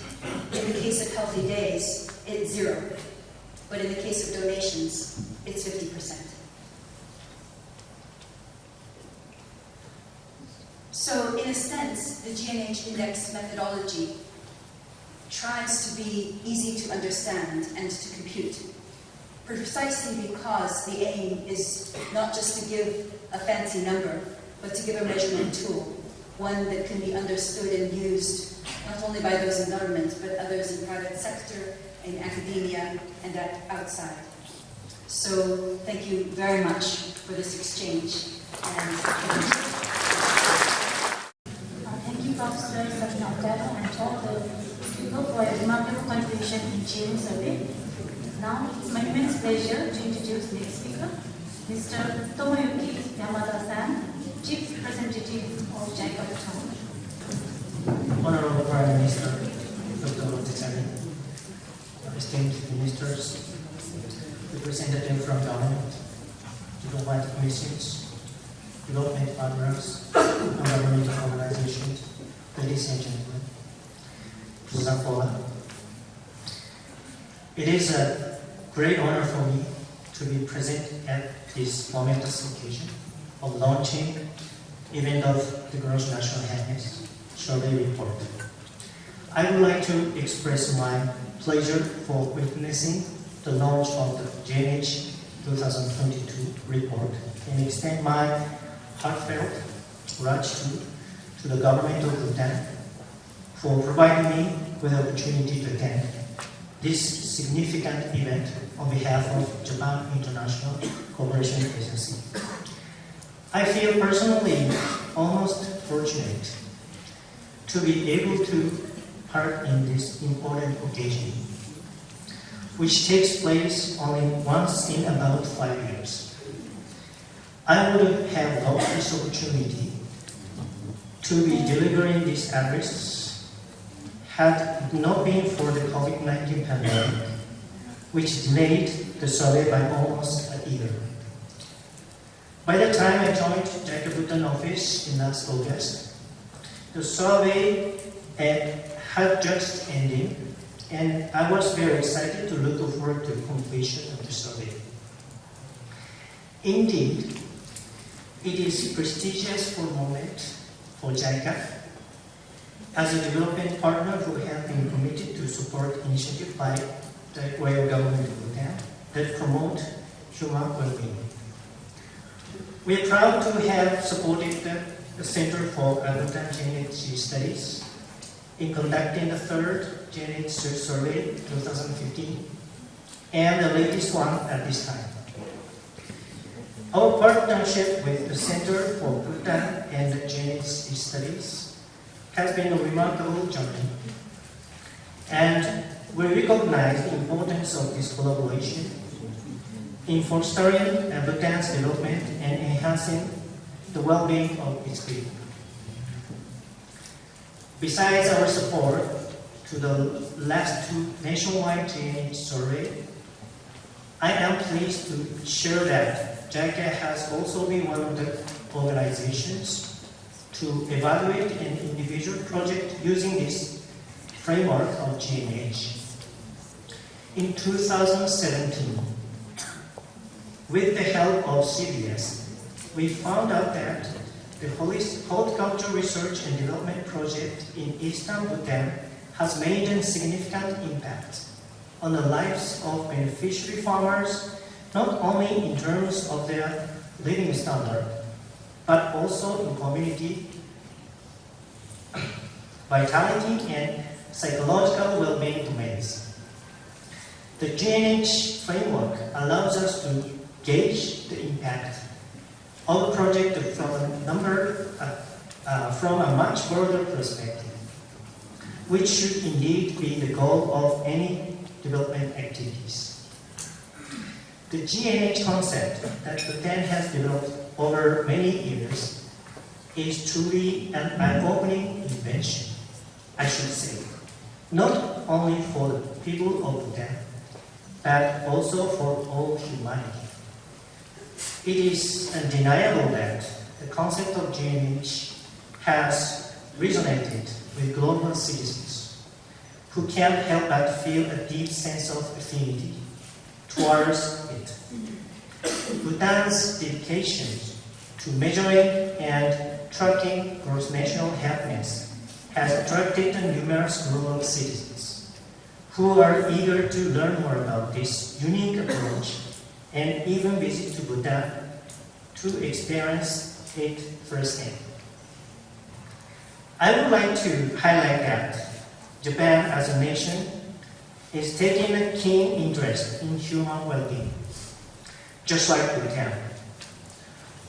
In the case of healthy days, it's 0. But in the case of donations, it's 50%. So in a sense, the GNH index methodology tries to be easy to understand and to compute, precisely because the aim is not just to give a fancy number, but to give a measurement tool, one that can be understood and used not only by those in government, but others in private sector, in academia, and outside. So thank you very much for this exchange. Thank you, Professor Namzha, and all the people for your remarkable contribution in chairing survey. Now it's my immense pleasure to introduce the next speaker, Mr. Tomoyuki Yamada-san, Chief Representative of JICA Bhutan. Honorable Prime Minister, Dr. Namzha, esteemed ministers, representatives from government, diplomatic missions, development partners, non-governmental organizations, ladies and gentlemen, Busan. It is a great honor for me to be present at this momentous occasion of launching event of the Gross National Happiness Survey Report. I would like to express my pleasure for witnessing the launch of the GNH 2022 report and extend my heartfelt gratitude to the government of Bhutan for providing me with the opportunity to attend this significant event on behalf of Japan International Cooperation Agency. I feel personally almost fortunate to be able to part in this important occasion, which takes place only once in about 5 years. I would have loved this opportunity to be delivering this address had it not been for the COVID-19 pandemic, which delayed the survey by almost a year. By the time I joined JICA Bhutan office in last August, the survey had just ended, and I was very excited to look forward to the completion of the survey. Indeed, it is a prestigious moment for JICA as a development partner who have been committed to support initiatives by the royal government of Bhutan that promote human well-being. We are proud to have supported the Center for Bhutan GNH Studies in conducting the third GNH survey 2015 and the latest one at this time. Our partnership with the Center for Bhutan and GNH Studies has been a remarkable journey, and we recognize the importance of this collaboration in fostering Bhutan's development and enhancing the well-being of its people. Besides our support to the last two nationwide GNH survey, I am pleased to share that JICA has also been one of the organizations to evaluate an individual project using this framework of GNH. In 2017, with the help of CBS, we found out that the horticulture research and development project in eastern Bhutan has made a significant impact on the lives of beneficiary farmers, not only in terms of their living standard, but also in community vitality and psychological well-being domains. The GNH framework allows us to gauge the impact of a project from a much broader perspective, which should indeed be the goal of any development activities. The GNH concept that Bhutan has developed over many years is truly an eye-opening invention, I should say, not only for the people of Bhutan, but also for all humanity. It is undeniable that the concept of GNH has resonated with global citizens who can't help but feel a deep sense of affinity towards it. Bhutan's dedication to measuring and tracking gross national happiness has attracted numerous global citizens who are eager to learn more about this unique approach and even visit to Bhutan to experience it firsthand. I would like to highlight that Japan as a nation is taking a keen interest in human well-being, just like Bhutan.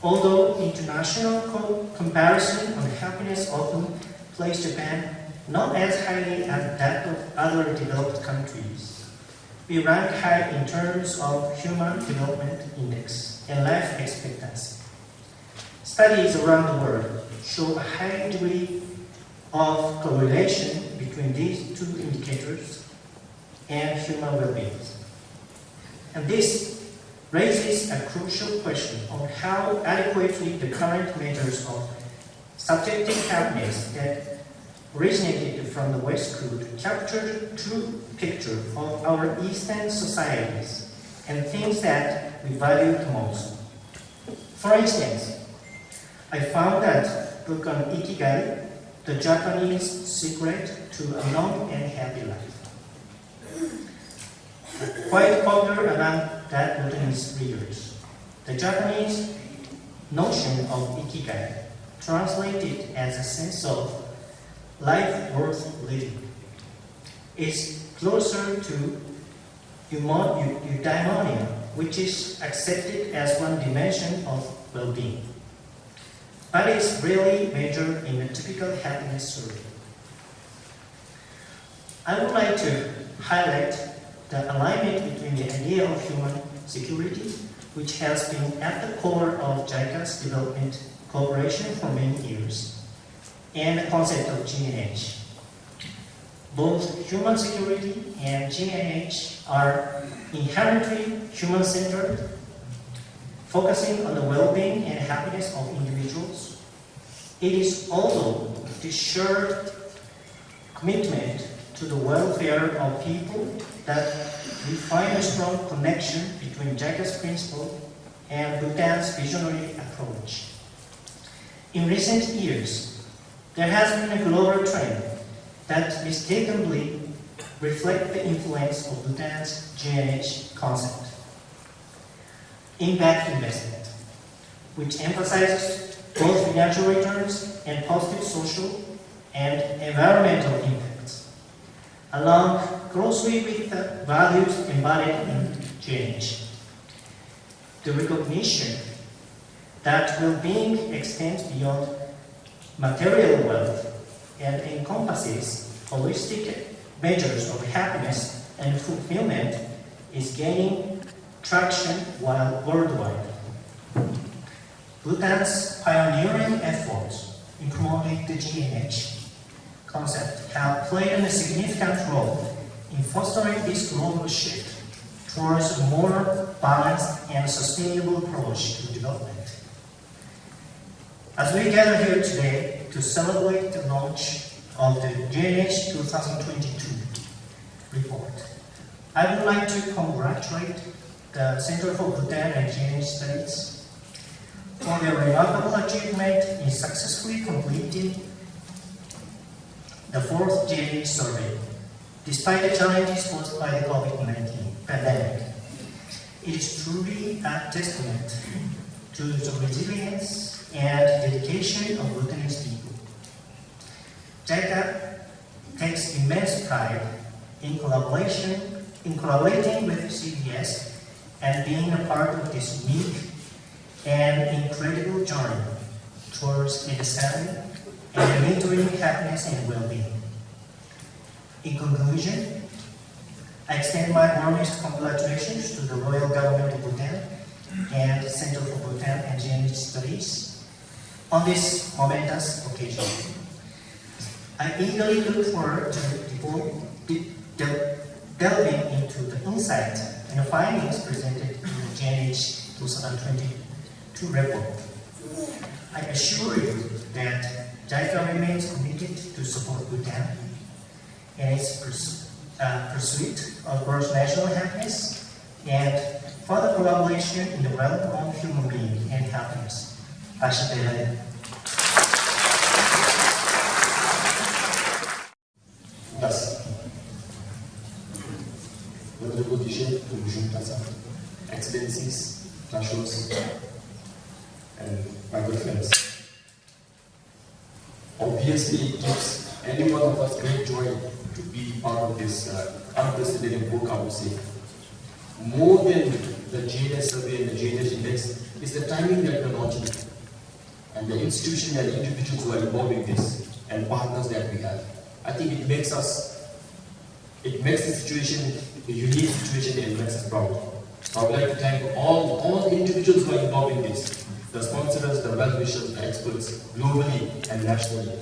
Although international comparison on happiness often place Japan not as highly as that of other developed countries, we rank high in terms of Human Development Index and life expectancy. Studies around the world show a high degree of correlation between these two indicators and human well-being. And this raises a crucial question on how adequately the current measures of subjective happiness that originated from the West could capture the true picture of our Eastern societies and things that we value the most. For instance, I found that book on Ikigai, the Japanese secret to a long and happy life, quite popular among that Bhutanese readers. The Japanese notion of Ikigai, translated as a sense of life worth living, is closer to eudaimonia, which is accepted as one dimension of well-being, but is rarely measured in a typical happiness survey. I would like to highlight the alignment between the idea of human security, which has been at the core of JICA's development cooperation for many years, and the concept of GNH. Both human security and GNH are inherently human-centered, focusing on the well-being and happiness of individuals. It is also the shared commitment to the welfare of people that we find a strong connection between JICA's principle and Bhutan's visionary approach. In recent years, there has been a global trend that mistakenly reflects the influence of Bhutan's GNH concept. Impact investment, which emphasizes both financial returns and positive social and environmental impacts, along closely with the values embodied in GNH. The recognition that well-being extends beyond material wealth and encompasses holistic measures of happiness and fulfillment is gaining traction worldwide. Bhutan's pioneering efforts in promoting the GNH concept have played a significant role in fostering this global shift towards a more balanced and sustainable approach to development. As we gather here today to celebrate the launch of the GNH 2022 report, I would like to congratulate the Center for Bhutan and GNH Studies for their remarkable achievement in successfully completing the fourth GNH survey, despite the challenges posed by the COVID-19 pandemic. It is truly a testament to the resilience and dedication of Bhutanese people. JICA takes immense pride in collaborating with CBS and being a part of this unique and incredible journey towards understanding and mentoring happiness and well-being. In conclusion, I extend my warmest congratulations to the Royal Government of Bhutan and the Center for Bhutan and GNH Studies on this momentous occasion. I eagerly look forward to delving into the insights and the findings presented in the GNH 2022 report. I assure you that JICA remains committed to support Bhutan in its pursuit of gross national happiness and further collaboration in the realm of human being and happiness. Thus, Honorable Dishe Tumjuntaza, Excellencies, Tashos, and my good friends. Obviously, it gives any one of us great joy to be part of this unprecedented book, I would say. More than the GNH survey and the GNH index is the timing that we're launching it, and the institution and individuals who are involved in this, and partners that we have. I think it makes the situation a unique situation and makes us proud. So I would like to thank all individuals who are involved in this, the sponsors, the well-wishers, the experts, globally and nationally.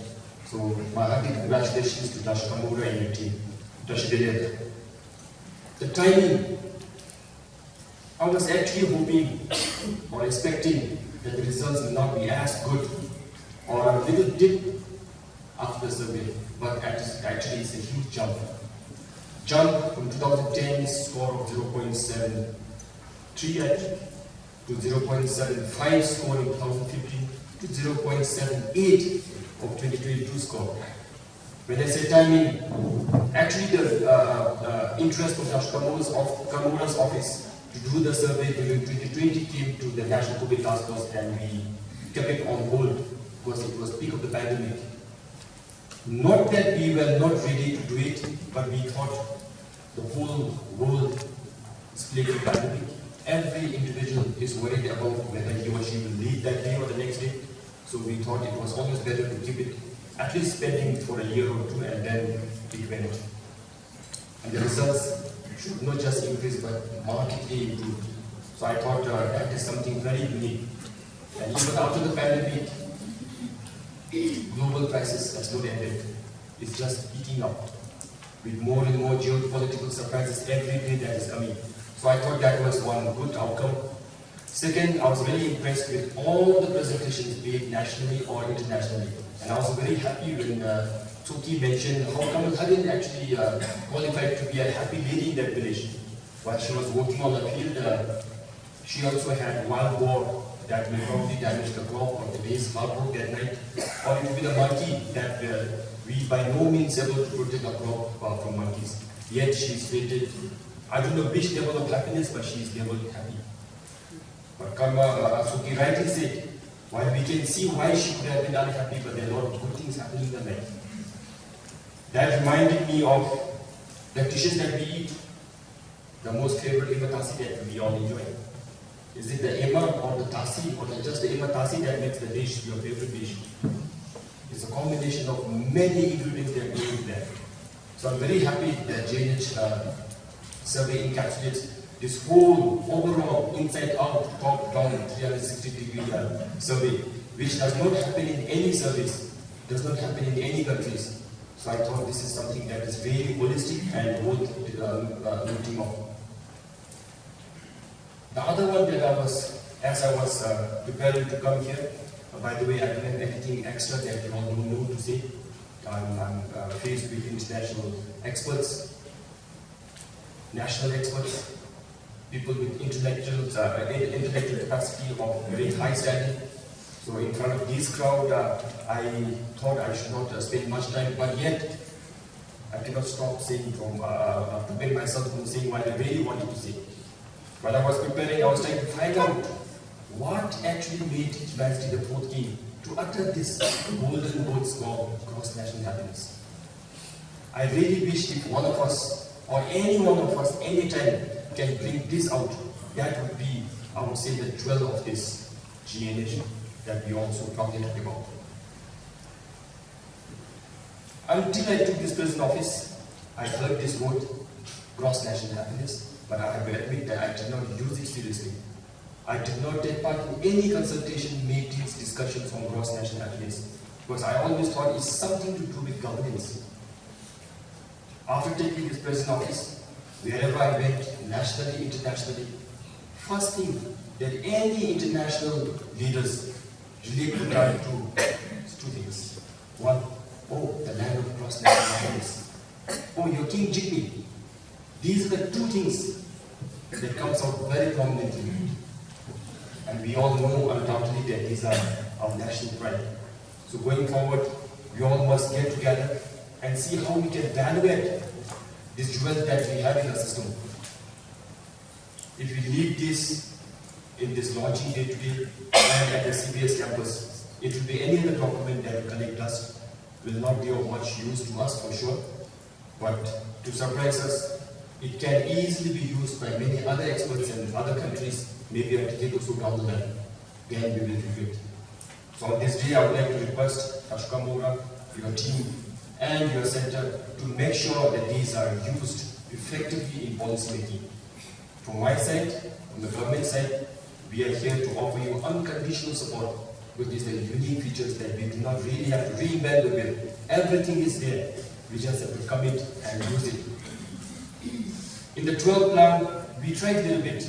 So my hearty congratulations to Tasha Kamura and your team. Tasha Delia. The timing I was actually hoping or expecting that the results will not be as good or a little dip after the survey, but actually it's a huge jump. Jump from 2010's score of 0.73 to 0.75 score in 2015 to 0.78 of 2022 score. When I say timing, actually the interest of Kamora's office to do the survey during 2020 came to the National COVID Task Force and we kept it on hold because it was peak of the pandemic. Not that we were not ready to do it, but we thought the whole world is plagued with pandemic. Every individual is worried about whether he or she will leave that day or the next day. So we thought it was always better to keep it at least pending for a year or two and then it went. And the results should not just increase but markedly improve. So I thought that is something very unique. And even after the pandemic, global crisis has not ended. It's just heating up with more and more geopolitical surprises every day that is coming. So I thought that was one good outcome. Second, I was very impressed with all the presentations, be it nationally or internationally. And I was very happy when Suki mentioned how come Hadin actually qualified to be a happy lady in that village. While she was working on the field, she also had wild boar that will probably damage the crop or the base harbor that night. Or it will be the monkey that we by no means able to protect the crop from monkeys. Yet she stated, I don't know which level of happiness, but she is level happy. But Suki rightly said, while we can see why she could have been unhappy, but there are a lot of good things happening in the life. That reminded me of the dishes that we eat, the most favorite ema tasi that we all enjoy. Is it the ema or the tasi, or just the ema tasi that makes the dish your favorite dish? It's a combination of many ingredients that go in there. So I'm very happy that GNH survey encapsulates this whole overall inside-out, top-down, 360-degree survey, which does not happen in any service, does not happen in any countries. So I thought this is something that is very holistic and worth looking of. The other one that as I was preparing to come here, by the way, I don't have anything extra that you all don't know to say. I'm faced with international experts, national experts, people with intellectual capacity of very high standing. So in front of this crowd, I thought I should not spend much time, but yet I cannot stop saying prepare myself from saying what I really wanted to say. While I was preparing, I was trying to find out what actually made His Majesty the Fourth King to utter this golden words called cross-national happiness. I really wish if one of us, or any one of us, anytime, can bring this out, that would be, I would say, the jewel of this GNH that we also proudly talk about. Until I took this present office, I heard this word, cross-national happiness, but I have to admit that I did not use it seriously. I did not take part in any consultation, meetings, discussions on cross-national happiness, because I always thought it's something to do with governance. After taking this present office, wherever I went, nationally, internationally, first thing that any international leaders relate to two things. One, oh, the land of cross-national happiness. Oh, your King Jigme. These are the two things that comes out very prominently. And we all know undoubtedly that these are our national pride. So going forward, we all must get together and see how we can evaluate this jewel that we have in the system. If we leave this in this launching day today and at the CBS campus, it will be any other document that will collect dust, will not be of much use to us for sure, but to surprise us, it can easily be used by many other experts in other countries, maybe a decade or so down the line. Then we will review it. So on this day, I would like to request Kamora, your team, and your center to make sure that these are used effectively in policy making. From my side, from the government side, we are here to offer you unconditional support with these unique features that we do not really have to reinvent the wheel. Everything is there. We just have to commit and use it. In the 12th plan, we tried a little bit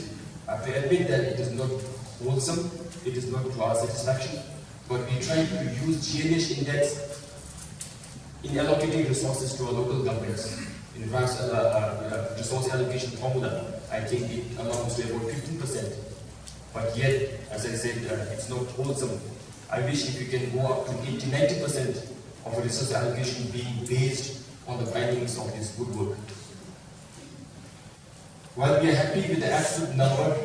I have to admit that it is not wholesome, it is not to our satisfaction, but we try to use GNH index in allocating resources to our local governments. In resource allocation formula, I think it amounts to about 15%. But yet, as I said, it's not wholesome. I wish if we can go up to 80-90% of resource allocation being based on the findings of this good work. While we are happy with the absolute number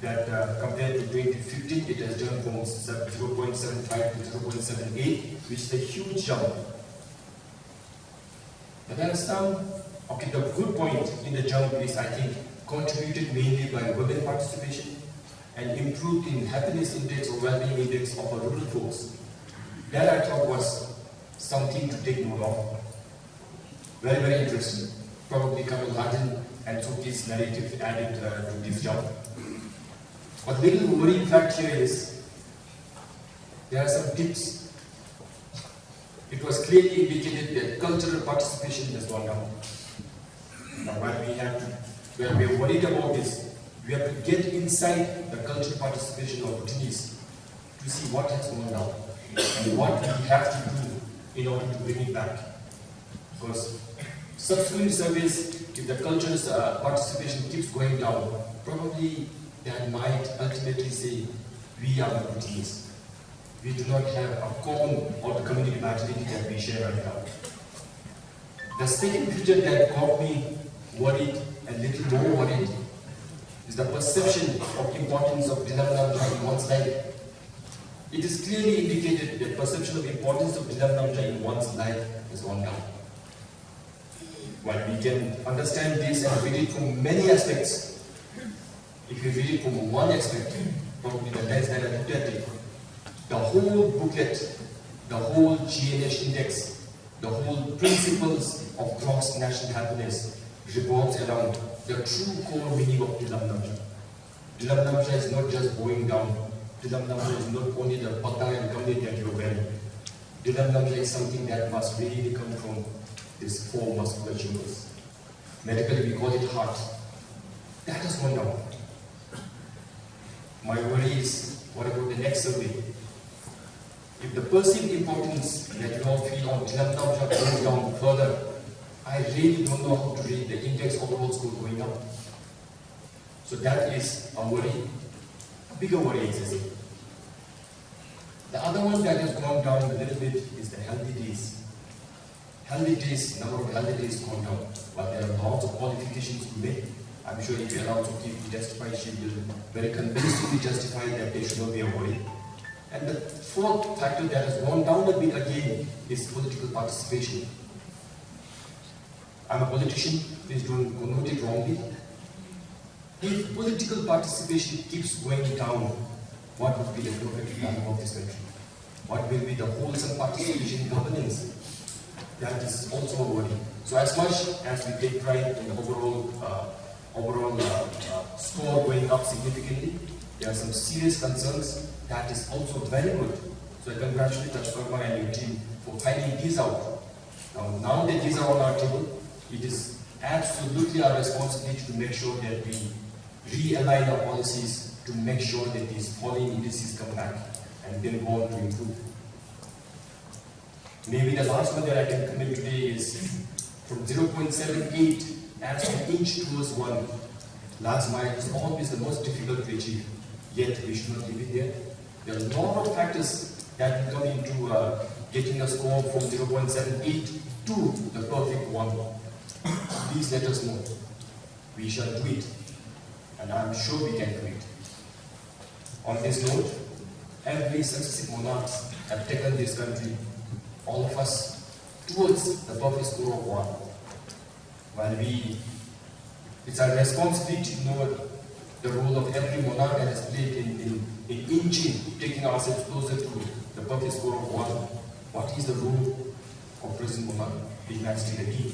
that compared to 2015, it has jumped from 0.75 to 0.78, which is a huge jump. But there is the good point in the jump is, I think, contributed mainly by women participation and improved in happiness index or well-being index of our rural folks. That I thought was something to take note of. Very, very interesting. Probably Kamal Hadin and Suki's narrative added to this jump. But little worrying fact here is, there are some tips. It was clearly indicated that cultural participation has gone down. Now, when we are worried about this, we have to get inside the cultural participation of Bhutanese to see what has gone down and what we have to do in order to bring it back. Because subsequent surveys, if the cultural participation keeps going down, probably that might ultimately say, we are the Bhutanese. We do not have a common or the community vitality that we share right now. The second feature that got me worried and little more worried is the perception of importance of Driglam Namzha in one's life. It is clearly indicated that perception of importance of Driglam Namzha in one's life has gone down. While we can understand this and read it from many aspects, if you read it from one aspect, probably the lens that I looked at it, the whole booklet, the whole GNH index, the whole principles of gross national happiness revolves around the true core meaning of Driglam Namzha. Driglam Namzha is not just going down. Driglam Namzha is not only the patang and kamli that you are wearing. Driglam Namzha is something that must really come from these four muscular chambers. Medically, we call it heart. That has gone down. My worry is, what about the next survey? If the perceived importance that you all feel on Driglam Namzha goes down further, I really don't know how to read the index overall score going up. So that is a worry, a bigger worry existing. The other one that has gone down a little bit is the healthy days. Healthy days, number of healthy days gone down, but there are lots of qualifications to make. I'm sure if you allow Suki to testify, she will very convincingly justify that there should not be a worry. And the fourth factor that has gone down a bit again is political participation. I'm a politician, please don't note it wrongly. If political participation keeps going down, what would be the democratic value of this country? What will be the wholesome participation in governance? That is also a worry. So as much as we take pride in the overall score going up significantly, there are some serious concerns. That is also very good. So I congratulate Tashkarma and your team for finding these out. Now that these are on our table, it is absolutely our responsibility to make sure that we realign our policies to make sure that these falling indices come back and then go on to improve. Maybe the last one that I can comment today is from 0.78 as we inch towards 1. Last mile is always the most difficult to achieve, yet we should not leave it there. There are a lot of factors that will come into getting a score from 0.78 to the perfect 1. Please let us know. We shall do it, and I am sure we can do it. On this note, every successive monarchs have taken this country, all of us, towards the perfect score of 1. While it's our responsibility to know the role of every monarch that has played in inching, taking ourselves closer to the perfect score of 1. What is the role of present monarch, His Majesty the King?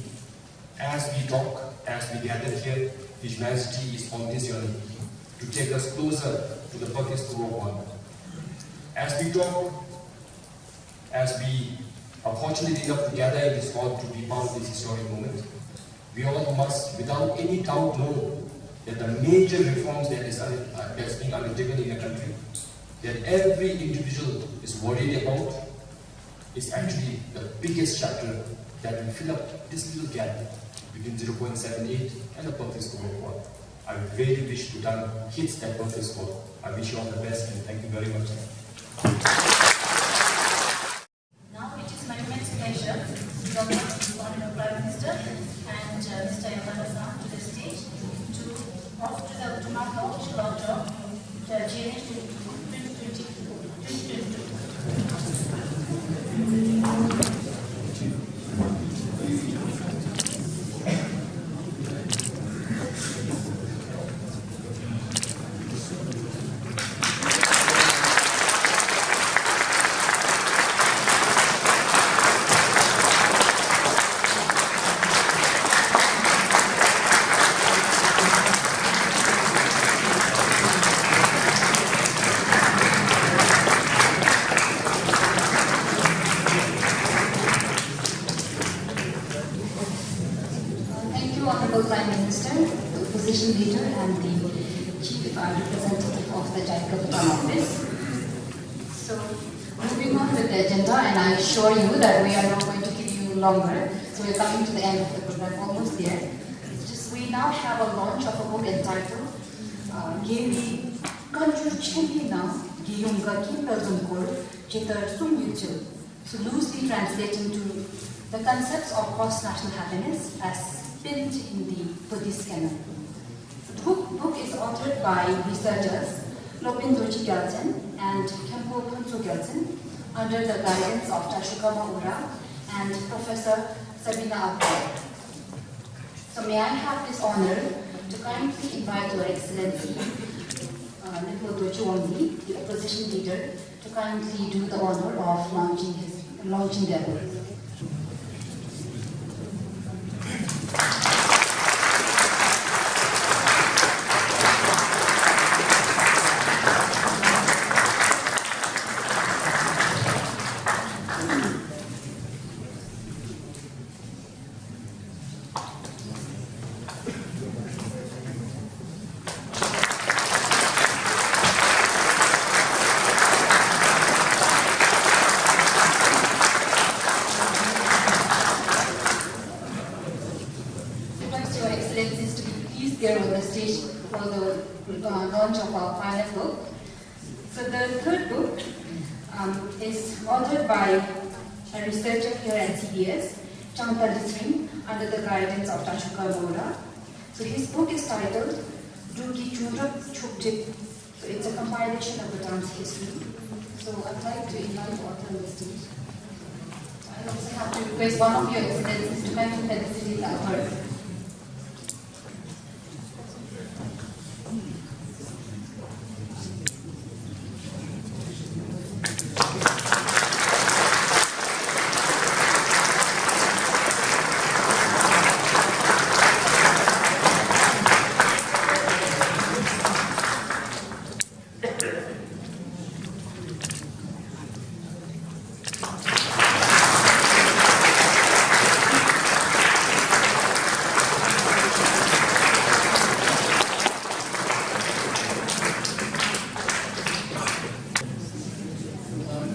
As we talk, as we gather here, His Majesty is on this journey to take us closer to the perfect score of 1. As we talk, as we are fortunate enough to gather in this hall to be part of this historic moment, we all must, without any doubt, know that the major reforms that's being undertaken in the country, that every individual is worried about, is actually the biggest chapter that will fill up this little gap between 0.78 and the perfect score of 1. I really wish Bhutan hits that perfect score. I wish you all the best and thank you very much. Now it is my immense pleasure to welcome the Honorable Prime Minister and Mr. Yamada-san to the stage to mark the official launch of the GNH 2022. Honorable Prime Minister, the opposition leader and the chief representative of the Bhutan office. So, moving on with the agenda, and I assure you that we are not going to keep you longer. So we're coming to the end of the program, almost there. We now have a launch of a book entitled Gemi Conducive now Giyunga Kimpelzumkol Chitar Sumyuchu. So loosely translating to the concepts of cross-national happiness as pinned in the Buddhist canon. The book is authored by researchers Lopin Doji Gyalchen and Kempo Punsu Gyalchen under the guidance of Tashukama Ura and Professor Sabina Abdul. So may I have this honor to kindly invite Your Excellency Nipo Doji, the opposition leader, to kindly do the honor of launching their book. Here on the stage for the launch of our final book. So the third book is authored by a researcher here at CBS, Chantal Singh, under the guidance of Tashuka Mora. So his book is titled Duki Chundrak Chukjik. So it's a compilation of Bhutan's history. So I'd like to invite the author on the stage. I also have to request one of Your Excellencies to mention that the cities are heard.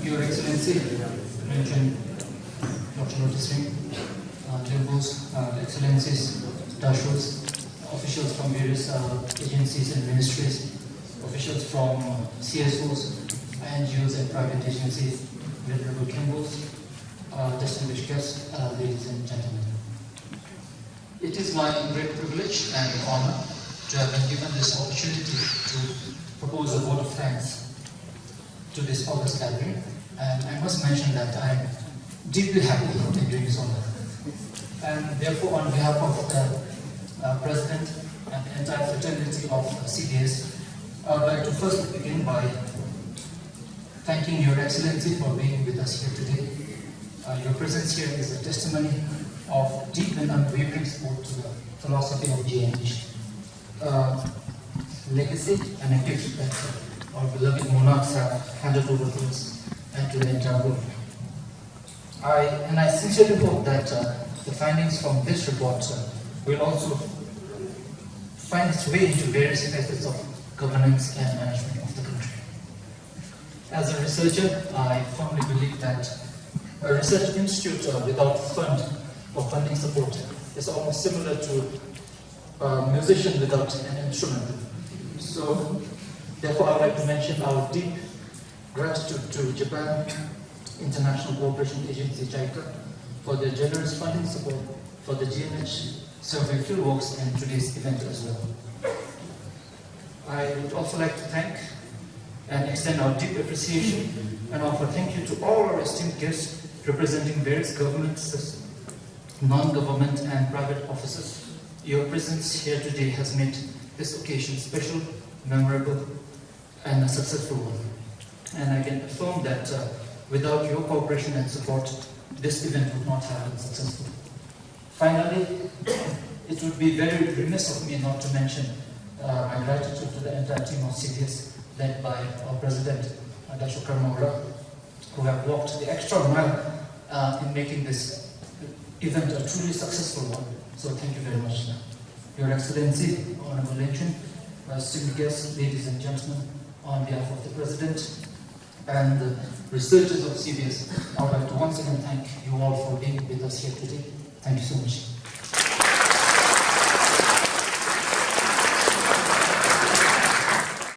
Your Excellency, mentioned Dr. Noticing, Temples, Excellencies, Dashus, officials from various agencies and ministries, officials from CSOs, NGOs and private agencies, Venerable Kimbals, distinguished guests, ladies and gentlemen. It is my great privilege and honor to have been given this opportunity to propose a vote of thanks to this august gathering, and I must mention that I am deeply happy in doing so. And therefore, on behalf of the President and the entire fraternity of CDS, I would like to first begin by thanking Your Excellency for being with us here today. Your presence here is a testimony of deep and unwavering support to the philosophy of GNH, legacy and a gift that our beloved monarchs have handed over to us and to the entire world. I sincerely hope that the findings from this report will also find its way into various facets of governance and management of the country. As a researcher, I firmly believe that a research institute without fund or funding support is almost similar to a musician without an instrument. So, therefore, I would like to mention our deep gratitude to Japan International Cooperation Agency, JICA, for their generous funding support for the GNH survey fieldworks and today's event as well. I would also like to thank and extend our deep appreciation and offer thank you to all our esteemed guests representing various governments, non-government and private offices. Your presence here today has made this occasion special, memorable, and a successful one. And I can affirm that without your cooperation and support, this event would not have been successful. Finally, it would be very remiss of me not to mention my gratitude to the entire team of CBS, led by our President, Dr. Karmaura, who have walked the extra mile in making this event a truly successful one. So thank you very much. Your Excellency, Honorable Lynchon, esteemed guests, ladies and gentlemen, on behalf of the President and the researchers of CBS, I would like to once again thank you all for being with us here today. Thank you so much.